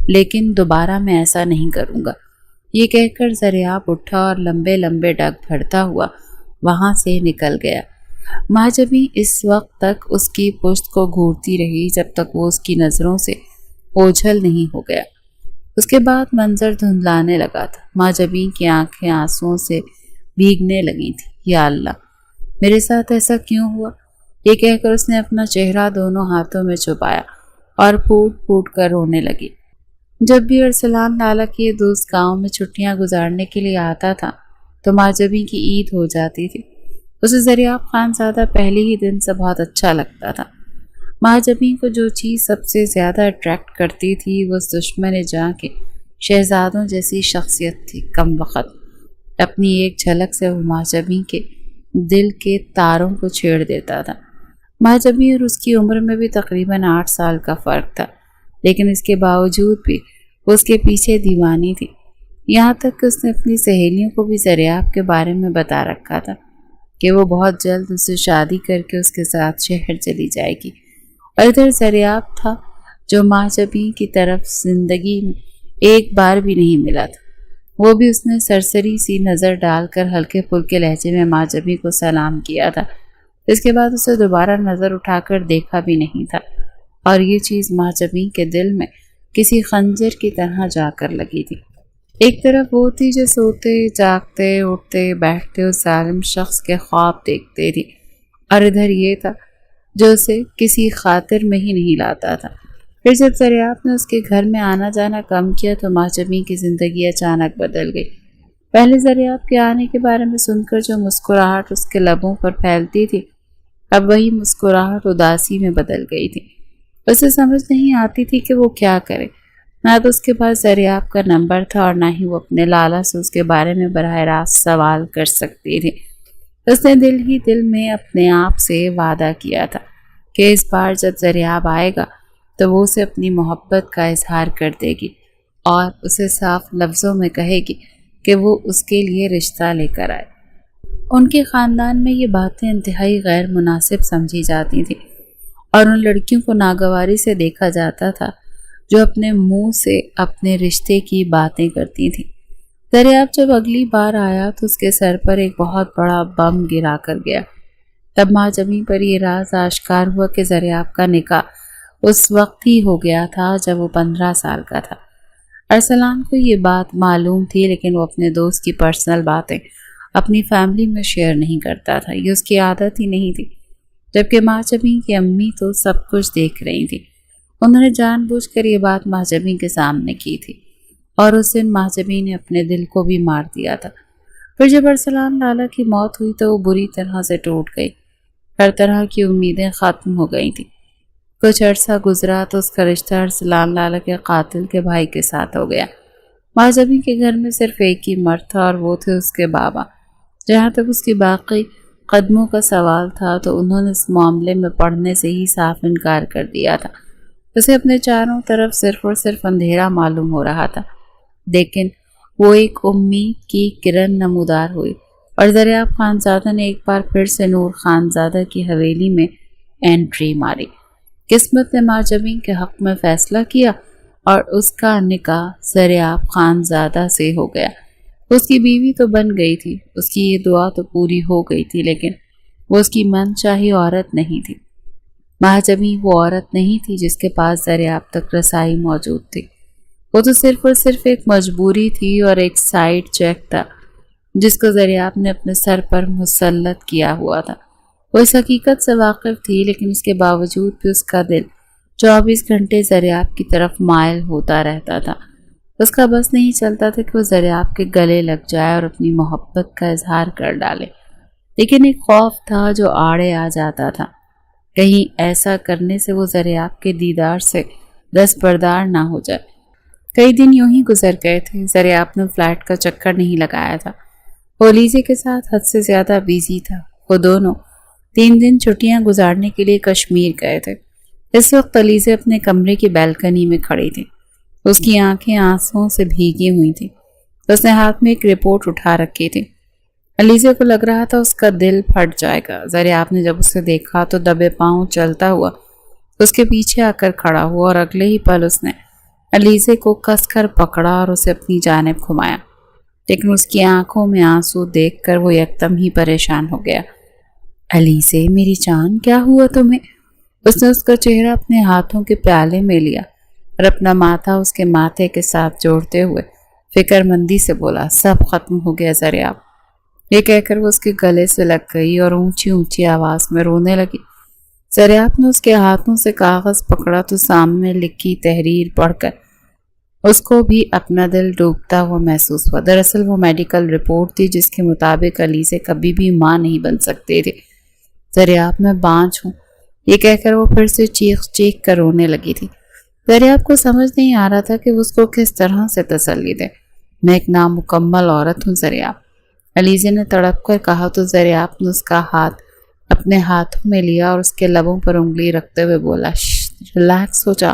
لیکن دوبارہ میں ایسا نہیں کروں گا۔ یہ کہہ کر زریاب اٹھا اور لمبے لمبے ڈگ بھرتا ہوا وہاں سے نکل گیا۔ معجبی اس وقت تک اس کی پشت کو گھورتی رہی جب تک وہ اس کی نظروں سے اوجھل نہیں ہو گیا۔ اس کے بعد منظر دھندلانے لگا تھا۔ معجبی کی آنکھیں آنسوؤں سے بھیگنے لگی تھیں۔ یا اللہ، میرے ساتھ ایسا کیوں ہوا؟ یہ کہہ کر اس نے اپنا چہرہ دونوں ہاتھوں میں چھپایا اور پھوٹ پھوٹ کر رونے لگی۔ جب بھی ارسلان لالا کے دوست گاؤں میں چھٹیاں گزارنے کے لیے آتا تھا تو معجبی کی عید ہو جاتی تھی۔ اسے زریاب خان زادہ پہلے ہی دن سے بہت اچھا لگتا تھا۔ معجبی کو جو چیز سب سے زیادہ اٹریکٹ کرتی تھی وہ اس دشمن جاں کے شہزادوں جیسی شخصیت تھی۔ کم وقت اپنی ایک جھلک سے وہ معجبی کے دل کے تاروں کو چھیڑ دیتا تھا۔ معجبی اور اس کی عمر میں بھی تقریباً 8 سال کا فرق تھا، لیکن اس کے باوجود بھی وہ اس کے پیچھے دیوانی تھی۔ یہاں تک کہ اس نے اپنی سہیلیوں کو بھی زریاب کے بارے میں بتا رکھا تھا کہ وہ بہت جلد اسے شادی کر کے اس کے ساتھ شہر چلی جائے گی۔ اور ادھر زریاب تھا جو معجبی کی طرف زندگی میں ایک بار بھی نہیں ملا تھا۔ وہ بھی اس نے سرسری سی نظر ڈال کر ہلکے پھلکے لہجے میں معجبی کو سلام کیا تھا۔ اس کے بعد اسے دوبارہ نظر اٹھا کر دیکھا بھی نہیں تھا، اور یہ چیز معجبی کے دل میں کسی خنجر کی طرح جا کر لگی تھی۔ ایک طرف وہ تھی جو سوتے جاگتے اٹھتے بیٹھتے اس ظالم شخص کے خواب دیکھتے تھی، اور ادھر یہ تھا جو اسے کسی خاطر میں ہی نہیں لاتا تھا۔ پھر جب زریاب نے اس کے گھر میں آنا جانا کم کیا تو معجبی کی زندگی اچانک بدل گئی۔ پہلے زریاب کے آنے کے بارے میں سن کر جو مسکراہٹ اس کے لبوں پر پھیلتی تھی، اب وہی مسکراہٹ اداسی میں بدل گئی تھی۔ اسے سمجھ نہیں آتی تھی کہ وہ کیا کرے۔ نہ تو اس کے پاس زریاب کا نمبر تھا اور نہ ہی وہ اپنے لالا سے اس کے بارے میں براہ راست سوال کر سکتی تھی۔ اس نے دل ہی دل میں اپنے آپ سے وعدہ کیا تھا کہ اس بار جب زریاب آئے گا تو وہ اسے اپنی محبت کا اظہار کر دے گی اور اسے صاف لفظوں میں کہے گی کہ وہ اس کے لیے رشتہ لے کر آئے۔ ان کے خاندان میں یہ باتیں انتہائی غیر مناسب سمجھی جاتی تھیں، اور ان لڑکیوں کو ناگواری سے دیکھا جاتا تھا جو اپنے منہ سے اپنے رشتے کی باتیں کرتی تھیں۔ زریاب جب اگلی بار آیا تو اس کے سر پر ایک بہت بڑا بم گرا کر گیا۔ تب معجبی پر یہ راز آشکار ہوا کہ زریاب کا نکاح اس وقت ہی ہو گیا تھا جب وہ 15 سال کا تھا۔ ارسلان کو یہ بات معلوم تھی، لیکن وہ اپنے دوست کی پرسنل باتیں اپنی فیملی میں شیئر نہیں کرتا تھا، یہ اس کی عادت ہی نہیں تھی۔ جبکہ معجبی کی امی تو سب کچھ دیکھ رہی تھی۔ انہوں نے جان بوجھ کر یہ بات معجبی کے سامنے کی تھی، اور اس دن معجبی نے اپنے دل کو بھی مار دیا تھا۔ پھر جب ارسلان لالا کی موت ہوئی تو وہ بری طرح سے ٹوٹ گئی۔ ہر طرح کی امیدیں ختم ہو گئی تھیں۔ کچھ عرصہ گزرا تو اس کا رشتہ ارسلان لالا کے قاتل کے بھائی کے ساتھ ہو گیا۔ معجبی کے گھر میں صرف ایک ہی مرد تھا اور وہ تھے اس کے بابا۔ جہاں تک اس کی باقی قدموں کا سوال تھا تو انہوں نے اس معاملے میں پڑھنے سے ہی صاف انکار کر دیا تھا۔ اسے اپنے چاروں طرف صرف اور صرف اندھیرا معلوم ہو رہا تھا، لیکن وہ ایک امید کی کرن نمودار ہوئی، اور زریاب خانزادہ نے ایک بار پھر سے نور خانزادہ کی حویلی میں انٹری ماری۔ قسمت نے ماجبین کے حق میں فیصلہ کیا اور اس کا نکاح زریاب خانزادہ سے ہو گیا۔ اس کی بیوی تو بن گئی تھی، اس کی یہ دعا تو پوری ہو گئی تھی، لیکن وہ اس کی من چاہی عورت نہیں تھی۔ ماجبین وہ عورت نہیں تھی جس کے پاس زریاب تک رسائی موجود تھی۔ وہ تو صرف اور صرف ایک مجبوری تھی اور ایک سائیڈ چیک تھا جس کو زریاب نے اپنے سر پر مسلط کیا ہوا تھا۔ وہ اس حقیقت سے واقف تھی، لیکن اس کے باوجود بھی اس کا دل 24 گھنٹے زریاب کی طرف مائل ہوتا رہتا تھا۔ اس کا بس نہیں چلتا تھا کہ وہ زریاب کے گلے لگ جائے اور اپنی محبت کا اظہار کر ڈالے، لیکن ایک خوف تھا جو آڑے آ جاتا تھا، کہیں ایسا کرنے سے وہ زریاب کے دیدار سے دستبردار نہ ہو جائے۔ کئی دن یوں ہی گزر گئے تھے۔ زریاب نے فلیٹ کا چکر نہیں لگایا تھا۔ وہ علیزے کے ساتھ حد سے زیادہ بیزی تھا۔ وہ دونوں 3 دن چھٹیاں گزارنے کے لیے کشمیر گئے تھے۔ اس وقت علیزے اپنے کمرے کی بیلکنی میں کھڑی تھی۔ اس کی آنکھیں آنسوؤں سے بھیگی ہوئی تھیں۔ اس نے ہاتھ میں ایک رپورٹ اٹھا رکھی تھی۔ علیزے کو لگ رہا تھا اس کا دل پھٹ جائے گا۔ زریاب نے جب اسے دیکھا تو دبے پاؤں چلتا ہوا اس کے پیچھے آ کر کھڑا ہوا اور اگلے ہی پل اس نے علیزے کو کس کر پکڑا اور اسے اپنی جانب گھمایا، لیکن اس کی آنکھوں میں آنسو دیکھ کر وہ یکدم ہی پریشان ہو گیا۔ علیزے میری جان، کیا ہوا تمہیں؟ اس نے اس کا چہرہ اپنے ہاتھوں کے پیالے میں لیا اور اپنا ماتھا اس کے ماتھے کے ساتھ جوڑتے ہوئے فکر مندی سے بولا، سب ختم ہو گیا زریاب۔ یہ کہہ کر وہ اس کے گلے سے لگ گئی اور اونچی اونچی آواز میں رونے لگی۔ زریاب نے اس کے ہاتھوں سے کاغذ پکڑا تو سامنے لکھی تحریر پڑھ کر اس کو بھی اپنا دل ڈوبتا ہوا محسوس ہوا۔ دراصل وہ میڈیکل رپورٹ تھی جس کے مطابق علیزے کبھی بھی ماں نہیں بن سکتے تھے۔ زریاب میں بانجھ ہوں، یہ کہہ کر وہ پھر سے چیخ چیخ کر رونے لگی تھی۔ زریاب کو سمجھ نہیں آ رہا تھا کہ اس کو کس طرح سے تسلی دے۔ میں ایک نامکمل عورت ہوں زریاب، علیزے نے تڑپ کر کہا تو زریاب نے اس کا ہاتھ اپنے ہاتھوں میں لیا اور اس کے لبوں پر انگلی رکھتے ہوئے بولا، ریلیکس ہو جا،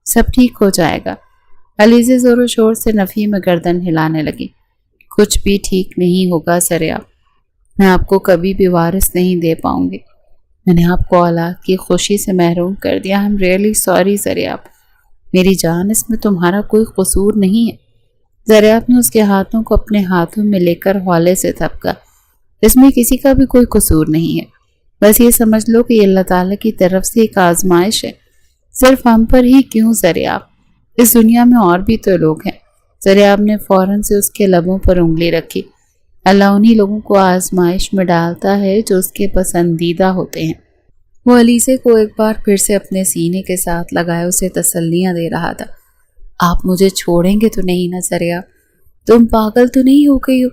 سب ٹھیک ہو جائے گا۔ علیزے زور و شور سے نفی میں گردن ہلانے لگی۔ کچھ بھی ٹھیک نہیں ہوگا زریاب، میں آپ کو کبھی بھی وارث نہیں دے پاؤں گی۔ میں نے آپ کو اولاد کی خوشی سے محروم کر دیا۔ I'm really sorry زریاب، میری جان، اس میں تمہارا کوئی قصور نہیں ہے۔ زریاب نے اس کے ہاتھوں کو اپنے ہاتھوں میں لے کر ہولے سے تھپکا، اس میں کسی کا بھی کوئی قصور نہیں ہے، بس یہ سمجھ لو کہ یہ اللہ تعالیٰ کی طرف سے ایک آزمائش ہے۔ صرف ہم پر ہی کیوں زریاب، اس دنیا میں اور بھی تو لوگ ہیں۔ زریاب نے فوراً سے اس کے لبوں پر انگلی رکھی۔ اللہ انہی لوگوں کو آزمائش میں ڈالتا ہے جو اس کے پسندیدہ ہوتے ہیں۔ وہ علیزے کو ایک بار پھر سے اپنے سینے کے ساتھ لگائے اسے تسلیاں دے رہا تھا۔ آپ مجھے چھوڑیں گے تو نہیں نا زریاب؟ تم پاگل تو نہیں ہو گئی ہو؟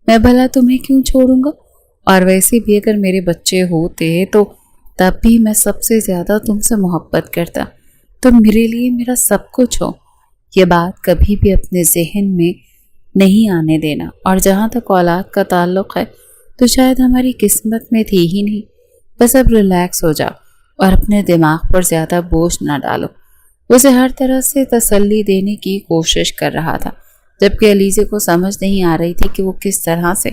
میں بھلا تمہیں کیوں چھوڑوں گا؟ اور ویسے بھی اگر میرے بچے ہوتے تو تب بھی میں سب سے زیادہ تم سے محبت کرتا۔ تم میرے لیے میرا سب کچھ ہو۔ یہ بات کبھی بھی اپنے ذہن میں نہیں آنے دینا، اور جہاں تک اولاد کا تعلق ہے تو شاید ہماری قسمت میں تھی ہی نہیں۔ بس اب ریلیکس ہو جاؤ اور اپنے دماغ پر زیادہ بوجھ نہ ڈالو۔ اسے ہر طرح سے تسلی دینے کی کوشش کر رہا تھا، جبکہ علیزے کو سمجھ نہیں آ رہی تھی کہ وہ کس طرح سے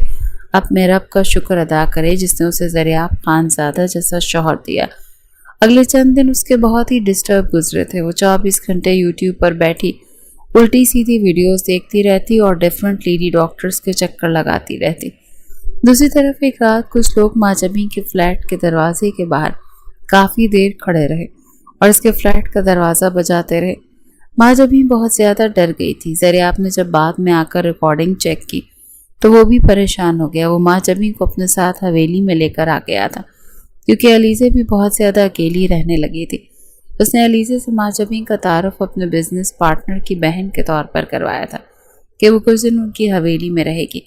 اپنے رب کا شکر ادا کرے جس نے اسے زریاب خانزادہ جیسا شوہر دیا۔ اگلے چند دن اس کے بہت ہی ڈسٹرب گزرے تھے۔ وہ 24 گھنٹے یوٹیوب پر بیٹھی الٹی سیدھی ویڈیوز دیکھتی رہتی اور ڈیفرنٹ لیڈی ڈاکٹرز کے چکر لگاتی رہتی۔ دوسری طرف ایک رات کچھ لوگ ماجبین کے فلیٹ کے دروازے کے باہر کافی دیر کھڑے رہے اور اس کے فلیٹ کا دروازہ بجاتے رہے۔ ماجبین بہت زیادہ ڈر گئی تھی۔ زریاب نے جب بعد میں آ کر ریکارڈنگ چیک کی تو وہ بھی پریشان ہو گیا۔ وہ ماجبین کو اپنے ساتھ حویلی میں لے کر آ گیا تھا کیونکہ علیزے بھی بہت زیادہ اکیلی رہنے لگی تھی۔ اس نے علیزے سے ماجبین کا تعارف اپنے بزنس پارٹنر کی بہن کے طور پر کروایا تھا کہ وہ کچھ دن ان کی حویلی میں رہے گی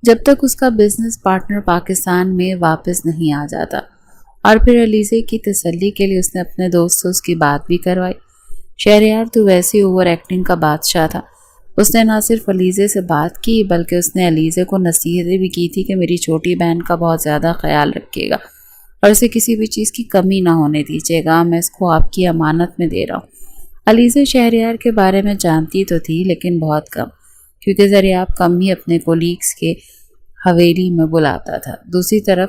جب تک اس کا بزنس پارٹنر پاکستان میں واپس نہیں آ جاتا۔ اور پھر علیزے کی تسلی کے لیے اس نے اپنے دوست سے اس کی بات بھی کروائی۔ شہریار تو ویسے اوور ایکٹنگ کا بادشاہ تھا۔ اس نے نہ صرف علیزے سے بات کی بلکہ اس نے علیزے کو نصیحتیں بھی کی تھی کہ میری چھوٹی بہن کا بہت زیادہ خیال رکھیے گا اور اسے کسی بھی چیز کی کمی نہ ہونے دیجیے گا، میں اس کو آپ کی امانت میں دے رہا ہوں۔ علیزے شہریار کے بارے میں جانتی تو تھی لیکن بہت کم، کیونکہ زریاب کم ہی اپنے کولیگز کے حویلی میں بلاتا تھا۔ دوسری طرف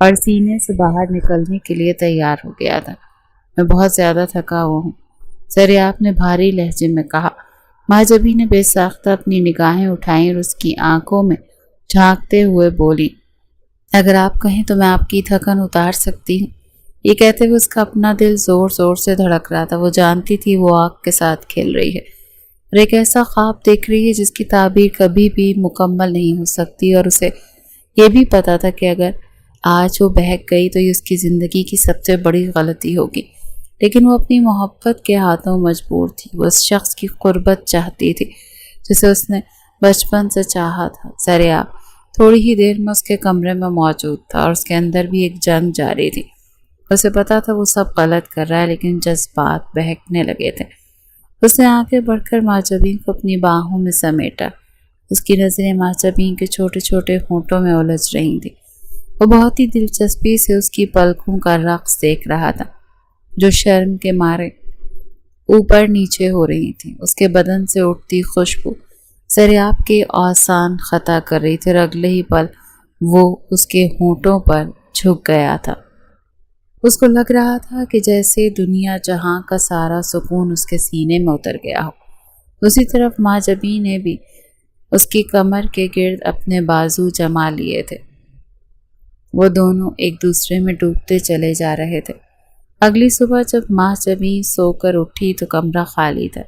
اور سینے سے باہر نکلنے کے لیے تیار ہو گیا تھا۔ میں بہت زیادہ تھکا ہوا ہوں، زریاب نے بھاری لہجے میں کہا۔ ماجبی نے بے ساختہ اپنی نگاہیں اٹھائیں اور اس کی آنکھوں میں جھانکتے ہوئے بولی، اگر آپ کہیں تو میں آپ کی تھکن اتار سکتی ہوں۔ یہ کہتے ہوئے اس کا اپنا دل زور زور سے دھڑک رہا تھا۔ وہ جانتی تھی وہ آگ کے ساتھ کھیل رہی ہے اور ایک ایسا خواب دیکھ رہی ہے جس کی تعبیر کبھی بھی مکمل نہیں ہو سکتی، اور اسے یہ بھی پتا تھا کہ اگر آج وہ بہک گئی تو یہ اس کی زندگی کی سب سے بڑی غلطی ہوگی، لیکن وہ اپنی محبت کے ہاتھوں مجبور تھی۔ وہ اس شخص کی قربت چاہتی تھی جسے اس نے بچپن سے چاہا تھا۔ زریاب تھوڑی ہی دیر میں اس کے کمرے میں موجود تھا اور اس کے اندر بھی ایک جنگ جاری تھی۔ اسے پتا تھا وہ سب غلط کر رہا ہے، لیکن جذبات بہکنے لگے تھے۔ اس نے آگے بڑھ کر ماجبین کو اپنی باہوں میں سمیٹا۔ اس کی نظریں ماجبین کے چھوٹے چھوٹے ہونٹوں میں الجھ رہی تھیں۔ وہ بہت ہی دلچسپی سے اس کی پلکوں کا رقص دیکھ رہا تھا جو شرم کے مارے اوپر نیچے ہو رہی تھی۔ اس کے بدن سے اٹھتی خوشبو زریاب کے آسان خطا کر رہی تھی اور اگلے ہی پل وہ اس کے ہونٹوں پر جھک گیا تھا۔ اس کو لگ رہا تھا کہ جیسے دنیا جہاں کا سارا سکون اس کے سینے میں اتر گیا ہو۔ دوسری طرف ماجبی نے بھی اس کی کمر کے گرد اپنے بازو جما لیے تھے۔ وہ دونوں ایک دوسرے میں ڈوبتے چلے جا رہے تھے۔ اگلی صبح جب ماجبی سو کر اٹھی تو کمرہ خالی تھا۔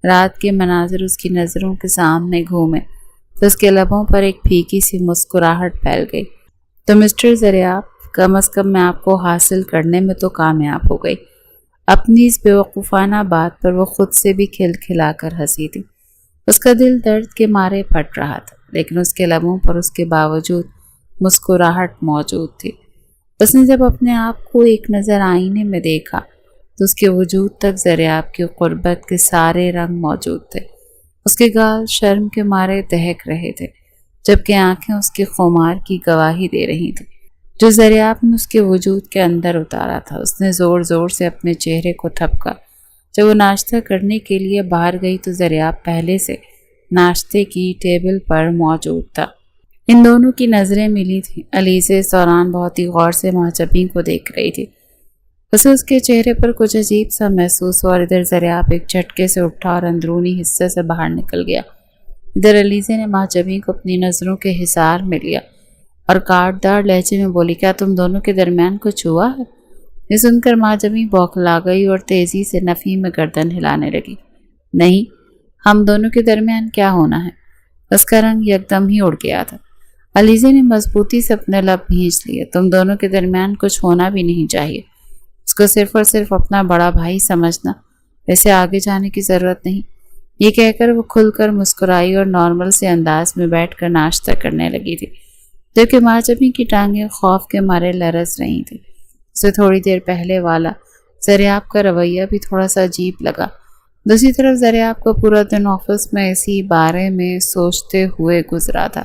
رات کے مناظر اس کی نظروں کے سامنے گھومے تو اس کے لبوں پر ایک پھیکی سی مسکراہٹ پھیل گئی۔ تو مسٹر زریاب، کم از کم میں آپ کو حاصل کرنے میں تو کامیاب ہو گئی۔ اپنی اس بیوقوفانہ بات پر وہ خود سے بھی کھلکھلا کر ہنسی تھی۔ اس کا دل درد کے مارے پھٹ رہا تھا، لیکن اس کے لبوں پر اس کے باوجود مسکراہٹ موجود تھی۔ اس نے جب اپنے آپ کو ایک نظر آئینے میں دیکھا تو اس کے وجود تک زریاب کی قربت کے سارے رنگ موجود تھے۔ اس کے گال شرم کے مارے دہک رہے تھے، جبکہ آنکھیں اس کی خمار کی گواہی دے رہی تھیں جو زریاب نے اس کے وجود کے اندر اتارا تھا۔ اس نے زور زور سے اپنے چہرے کو تھپکا۔ جب وہ ناشتہ کرنے کے لیے باہر گئی تو زریاب پہلے سے ناشتے کی ٹیبل پر موجود تھا۔ ان دونوں کی نظریں ملی تھیں۔ علیزہ اس دوران بہت ہی غور سے ماجبین کو دیکھ رہی تھی۔ اسے اس کے چہرے پر کچھ عجیب سا محسوس ہوا اور ادھر زریاب ایک جھٹکے سے اٹھا اور اندرونی حصے سے باہر نکل گیا۔ ادھر علیزہ نے ماجبین کو اپنی نظروں کے حصار میں لیا اور کاٹدار لہجے میں بولی، کیا تم دونوں کے درمیان کچھ ہوا ہے؟ یہ سن کر ماجبین بوکھلا گئی اور تیزی سے نفی میں گردن ہلانے لگی۔ نہیں، ہم دونوں کے درمیان کیا ہونا ہے؟ اس کا رنگ یکدم ہی اڑ گیا تھا۔ علیزہ نے مضبوطی سے اپنے لب بھینچ لیے۔ تم دونوں کے درمیان کچھ ہونا بھی نہیں چاہیے۔ اس کو صرف اور صرف اپنا بڑا بھائی سمجھنا، ویسے آگے جانے کی ضرورت نہیں۔ یہ کہہ کر وہ کھل کر مسکرائی اور نارمل سے انداز میں بیٹھ کر ناشتہ کرنے لگی تھی، جبکہ ماجبین کی ٹانگیں خوف کے مارے لرز رہی تھیں۔ اسے تھوڑی دیر پہلے والا زریاب کا رویہ بھی تھوڑا سا عجیب لگا۔ دوسری طرف زریاب کو پورا دن آفس میں اسی بارے میں سوچتے ہوئے گزرا تھا۔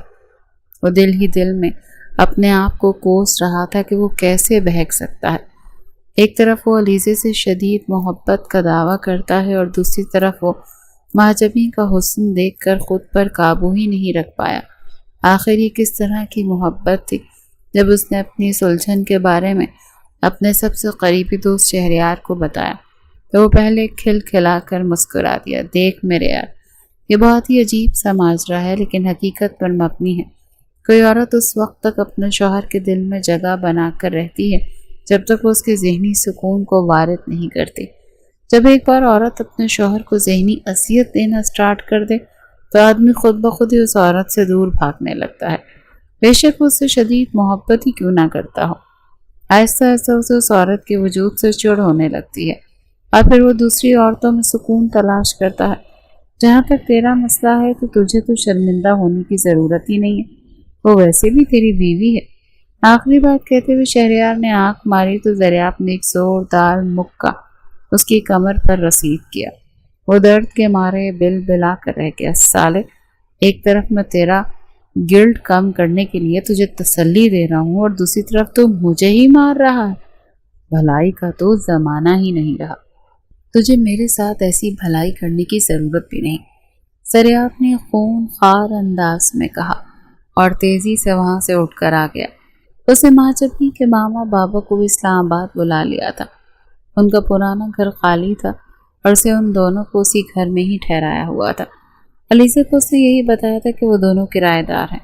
وہ دل ہی دل میں اپنے آپ کو کوس رہا تھا کہ وہ کیسے بہک سکتا ہے۔ ایک طرف وہ علیزہ سے شدید محبت کا دعویٰ کرتا ہے اور دوسری طرف وہ ماجبین کا حسن دیکھ کر خود پر قابو ہی نہیں رکھ پایا۔ آخر یہ کس طرح کی محبت تھی؟ جب اس نے اپنی اس الجھن کے بارے میں اپنے سب سے قریبی دوست شہریار کو بتایا تو وہ پہلے کھل کھلا کر مسکرا دیا۔ دیکھ میرے یار، یہ بہت ہی عجیب سا ماجرا ہے، لیکن حقیقت پر مبنی ہے۔ کوئی عورت اس وقت تک اپنے شوہر کے دل میں جگہ بنا کر رہتی ہے جب تک وہ اس کے ذہنی سکون کو وارد نہیں کرتی۔ جب ایک بار عورت اپنے شوہر کو ذہنی اذیت دینا سٹارٹ کر دے تو آدمی خود بخود ہی اس عورت سے دور بھاگنے لگتا ہے، بے شک وہ اس سے شدید محبت ہی کیوں نہ کرتا ہو۔ آہستہ آہستہ اسے اس عورت کے وجود سے چڑ ہونے لگتی ہے اور پھر وہ دوسری عورتوں میں سکون تلاش کرتا ہے۔ جہاں تک تیرا مسئلہ ہے تو تجھے تو شرمندہ ہونے کی ضرورت ہی نہیں ہے، وہ ویسے بھی تیری بیوی ہے۔ آخری بات کہتے ہوئے شہریار نے آنکھ ماری تو زریاب نے ایک زوردار مکہ اس کی کمر پر رسید کیا۔ وہ درد کے مارے بل بلا کر رہ گیا۔ سالے، ایک طرف میں تیرا گلٹ کم کرنے کے لیے تجھے تسلی دے رہا ہوں اور دوسری طرف تو مجھے ہی مار رہا ہے۔ بھلائی کا تو زمانہ ہی نہیں رہا، تجھے میرے ساتھ ایسی بھلائی کرنے کی ضرورت بھی نہیں، زریاب نے خون خوار انداز میں کہا اور تیزی سے وہاں سے اٹھ کر آ گیا۔ اسے مہاجبین کے ماما بابا کو بھی اسلام آباد بلا لیا تھا۔ ان کا پرانا گھر خالی تھا اور اسے ان دونوں کو اسی گھر میں ہی ٹھہرایا ہوا تھا۔ علیزہ کو اس نے یہی بتایا تھا کہ وہ دونوں کرایہ دار ہیں۔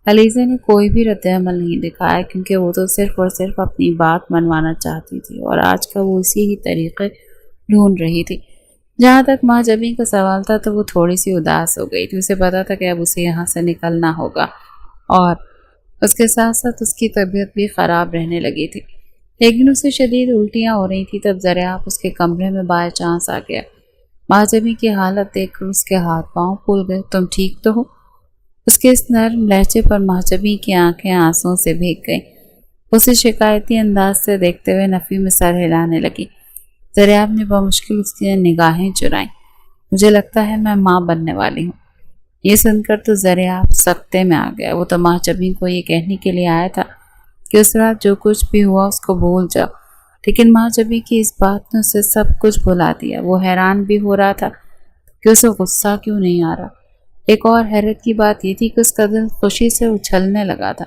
علیزہ نے کوئی بھی رد عمل نہیں دکھایا کیونکہ وہ تو صرف اور صرف اپنی بات منوانا چاہتی تھی اور آج کا وہ اسی ہی طریقے ڈھونڈ رہی تھی۔ جہاں تک ماں جبی کا سوال تھا تو وہ تھوڑی سی اداس ہو گئی تھی۔ اسے پتا تھا کہ اب اسے یہاں سے نکلنا ہوگا اور اس کے ساتھ ساتھ اس کی طبیعت بھی خراب رہنے لگی تھی۔ لیکن اسے شدید الٹیاں ہو رہی تھیں۔ تب زریاب اس کے کمرے میں بائی چانس آ گیا۔ ماں جبی کی حالت دیکھ کر اس کے ہاتھ پاؤں پھول گئے۔ تم ٹھیک تو ہو؟ اس کے اس نرم لہجے پر ماں جبی کی آنکھیں آنسوں سے بھیگ گئیں۔ اسے شکایتی انداز سے دیکھتے ہوئے نفی میں سر ہلانے لگی۔ زریاب نے بمشکل اس کی نگاہیں چرائیں۔ مجھے لگتا ہے میں ماں بننے والی ہوں۔ یہ سن کر تو زریاب سکتے میں آ گیا۔ وہ تو ماں جبی کو یہ کہنے کے لیے آیا تھا کہ اس رات جو کچھ بھی ہوا اس کو بھول جاؤ، لیکن ماں جبی کی اس بات نے اسے سب کچھ بھلا دیا۔ وہ حیران بھی ہو رہا تھا کہ اسے غصہ کیوں نہیں آ رہا۔ ایک اور حیرت کی بات یہ تھی کہ اس کا دل خوشی سے اچھلنے لگا تھا۔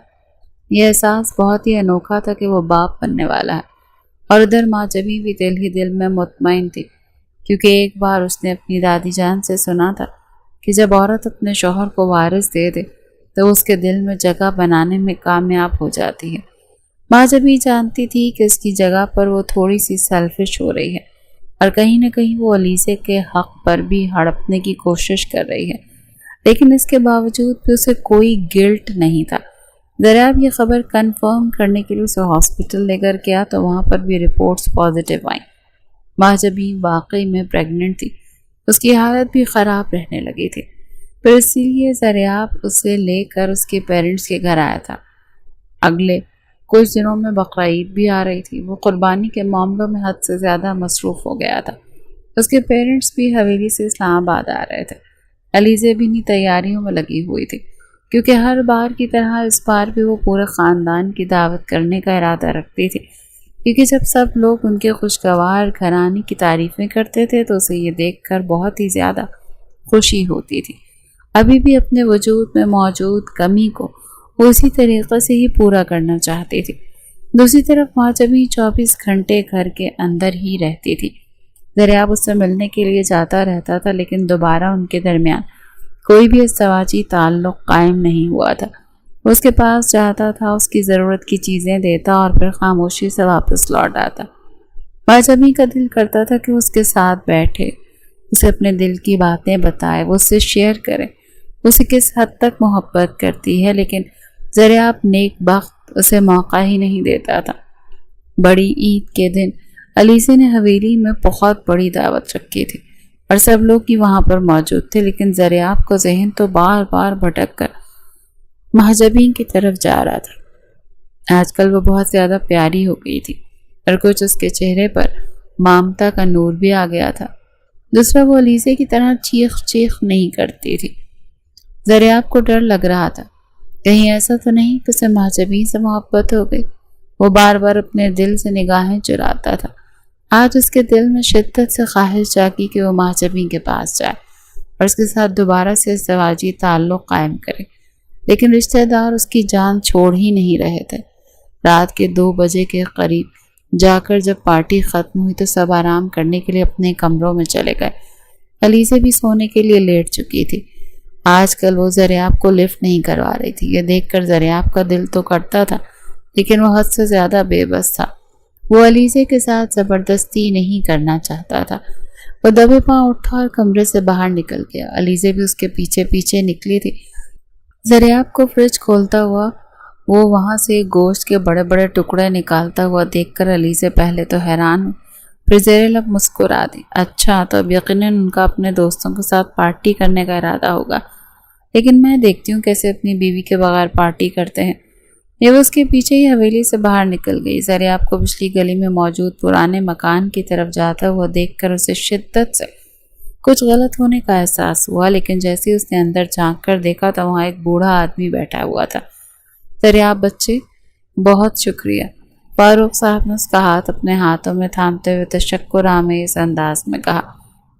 یہ احساس بہت ہی انوکھا تھا کہ وہ باپ بننے والا ہے، اور ادھر ماں جبی بھی دل ہی دل میں مطمئن تھی، کیونکہ ایک بار اس نے اپنی دادی جان سے سنا تھا کہ جب عورت اپنے شوہر کو وارث دے دے تو اس کے دل میں جگہ بنانے میں کامیاب ہو جاتی ہے۔ ماں جبی جانتی تھی کہ اس کی جگہ پر وہ تھوڑی سی سیلفش ہو رہی ہے اور کہیں نہ کہیں وہ علیزہ کے حق پر بھی ہڑپنے کی کوشش کر رہی ہے، لیکن اس کے باوجود بھی اسے کوئی گلٹ نہیں تھا۔ زریاب یہ خبر کنفرم کرنے کے لیے اسے ہاسپٹل لے کر گیا تو وہاں پر بھی رپورٹس پازیٹیو آئیں۔ ماں جبی واقعی میں پریگننٹ تھی۔ اس کی حالت بھی خراب رہنے لگی تھی، پھر اسی لیے زریاب اسے لے کر اس کے پیرنٹس کے گھر آیا تھا۔ اگلے کچھ دنوں میں بقرعید بھی آ رہی تھی۔ وہ قربانی کے معاملوں میں حد سے زیادہ مصروف ہو گیا تھا۔ اس کے پیرنٹس بھی حویلی سے اسلام آباد آ رہے تھے۔ علیزہ بھی انہی تیاریوں میں لگی ہوئی تھی، کیونکہ ہر بار کی طرح اس بار بھی وہ پورے خاندان کی دعوت کرنے کا ارادہ رکھتی تھی، کیونکہ جب سب لوگ ان کے خوشگوار گھرانے کی تعریفیں کرتے تھے تو اسے یہ دیکھ کر بہت ہی زیادہ خوشی ہوتی تھی۔ ابھی بھی اپنے وجود میں موجود کمی کو وہ اسی طریقے سے ہی پورا کرنا چاہتی تھی۔ دوسری طرف ماں جبی 24 گھنٹے گھر کے اندر ہی رہتی تھی۔ زریاب اس سے ملنے کے لیے جاتا رہتا تھا، لیکن دوبارہ ان کے درمیان کوئی بھی ازدواجی تعلق قائم نہیں ہوا تھا۔ وہ اس کے پاس جاتا تھا، اس کی ضرورت کی چیزیں دیتا اور پھر خاموشی سے واپس لوٹ آتا۔ ماں جبی کا دل کرتا تھا کہ اس کے ساتھ بیٹھے، اسے اپنے دل کی باتیں بتائے، وہ اس سے شیئر کرے، اسے کس حد تک محبت کرتی ہے، لیکن زریاب نیک بخت اسے موقع ہی نہیں دیتا تھا۔ بڑی عید کے دن علیزہ نے حویلی میں بہت بڑی دعوت رکھی تھی اور سب لوگ ہی وہاں پر موجود تھے، لیکن زریاب کا ذہن تو بار بار بھٹک کر ماں جبی کی طرف جا رہا تھا۔ آج کل وہ بہت زیادہ پیاری ہو گئی تھی اور کچھ اس کے چہرے پر مامتا کا نور بھی آ گیا تھا۔ دوسرا، وہ علیزہ کی طرح چیخ چیخ نہیں کرتی تھی۔ زریاب کو ڈر لگ رہا تھا، کہیں ایسا تو نہیں کہ اسے ماں جبی سے محبت ہو گئی۔ وہ بار بار اپنے دل سے نگاہیں چراتا تھا۔ آج اس کے دل میں شدت سے خواہش جاگی کہ وہ ماں جبی کے پاس جائے اور اس کے ساتھ دوبارہ سے ازدواجی تعلق قائم کرے، لیکن رشتہ دار اس کی جان چھوڑ ہی نہیں رہے تھے۔ رات کے 2 بجے کے قریب جا کر جب پارٹی ختم ہوئی تو سب آرام کرنے کے لیے اپنے کمروں میں چلے گئے۔ علیزہ بھی سونے کے لیے لیٹ چکی تھی۔ آج کل وہ زریاب کو لفٹ نہیں کروا رہی تھی۔ یہ دیکھ کر زریاب کا دل تو کرتا تھا، لیکن وہ حد سے زیادہ بے بس تھا۔ وہ علیزہ کے ساتھ زبردستی نہیں کرنا چاہتا تھا۔ وہ دبے پاؤں اٹھا اور کمرے سے باہر نکل گیا۔ علیزہ بھی اس کے پیچھے پیچھے نکلی تھی۔ زریاب کو فریج کھولتا ہوا وہ وہاں سے گوشت کے بڑے بڑے ٹکڑے نکالتا ہوا دیکھ کر علیزہ پہلے تو حیران ہوئی، پھر زیر لب مسکرا دی۔ اچھا، تو اب یقیناً ان کا اپنے دوستوں کے ساتھ پارٹی کرنے کا ارادہ ہوگا، لیکن میں دیکھتی ہوں کیسے اپنی بیوی کے بغیر پارٹی کرتے ہیں۔ یہ وہ اس کے پیچھے ہی حویلی سے باہر نکل گئی۔ زریاب کو پچھلی گلی میں موجود پرانے مکان کی طرف جاتا ہوا دیکھ کر اسے شدت سے کچھ غلط ہونے کا احساس ہوا، لیکن جیسے ہی اس نے اندر جھانک کر دیکھا تو وہاں ایک بوڑھا آدمی بیٹھا ہوا تھا۔ زریاب بچے، بہت شکریہ، فاروق صاحب نے اس کا ہاتھ اپنے ہاتھوں میں تھامتے ہوئے تشکر آمیز انداز میں کہا۔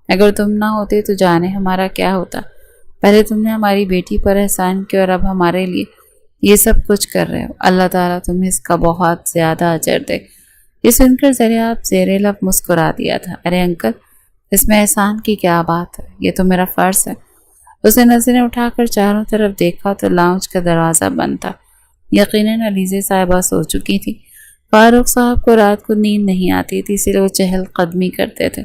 اگر تم نہ ہوتے تو جانے ہمارا کیا ہوتا۔ پہلے تم نے ہماری بیٹی پر احسان کیا اور اب ہمارے لیے یہ سب کچھ کر رہے ہو، اللہ تعالیٰ تمہیں اس کا بہت زیادہ اجر دے۔ یہ سن کر زریاب زیر لب مسکرا دیا تھا۔ ارے انکل، اس میں احسان کی کیا بات ہے، یہ تو میرا فرض ہے۔ اس نے نظریں اٹھا کر چاروں طرف دیکھا تو لاؤنج کا دروازہ بند تھا۔ یقیناً علیزہ صاحبہ سو چکی تھی۔ فاروق صاحب کو رات کو نیند نہیں آتی تھی، اسی لیے وہ چہل قدمی کرتے تھے،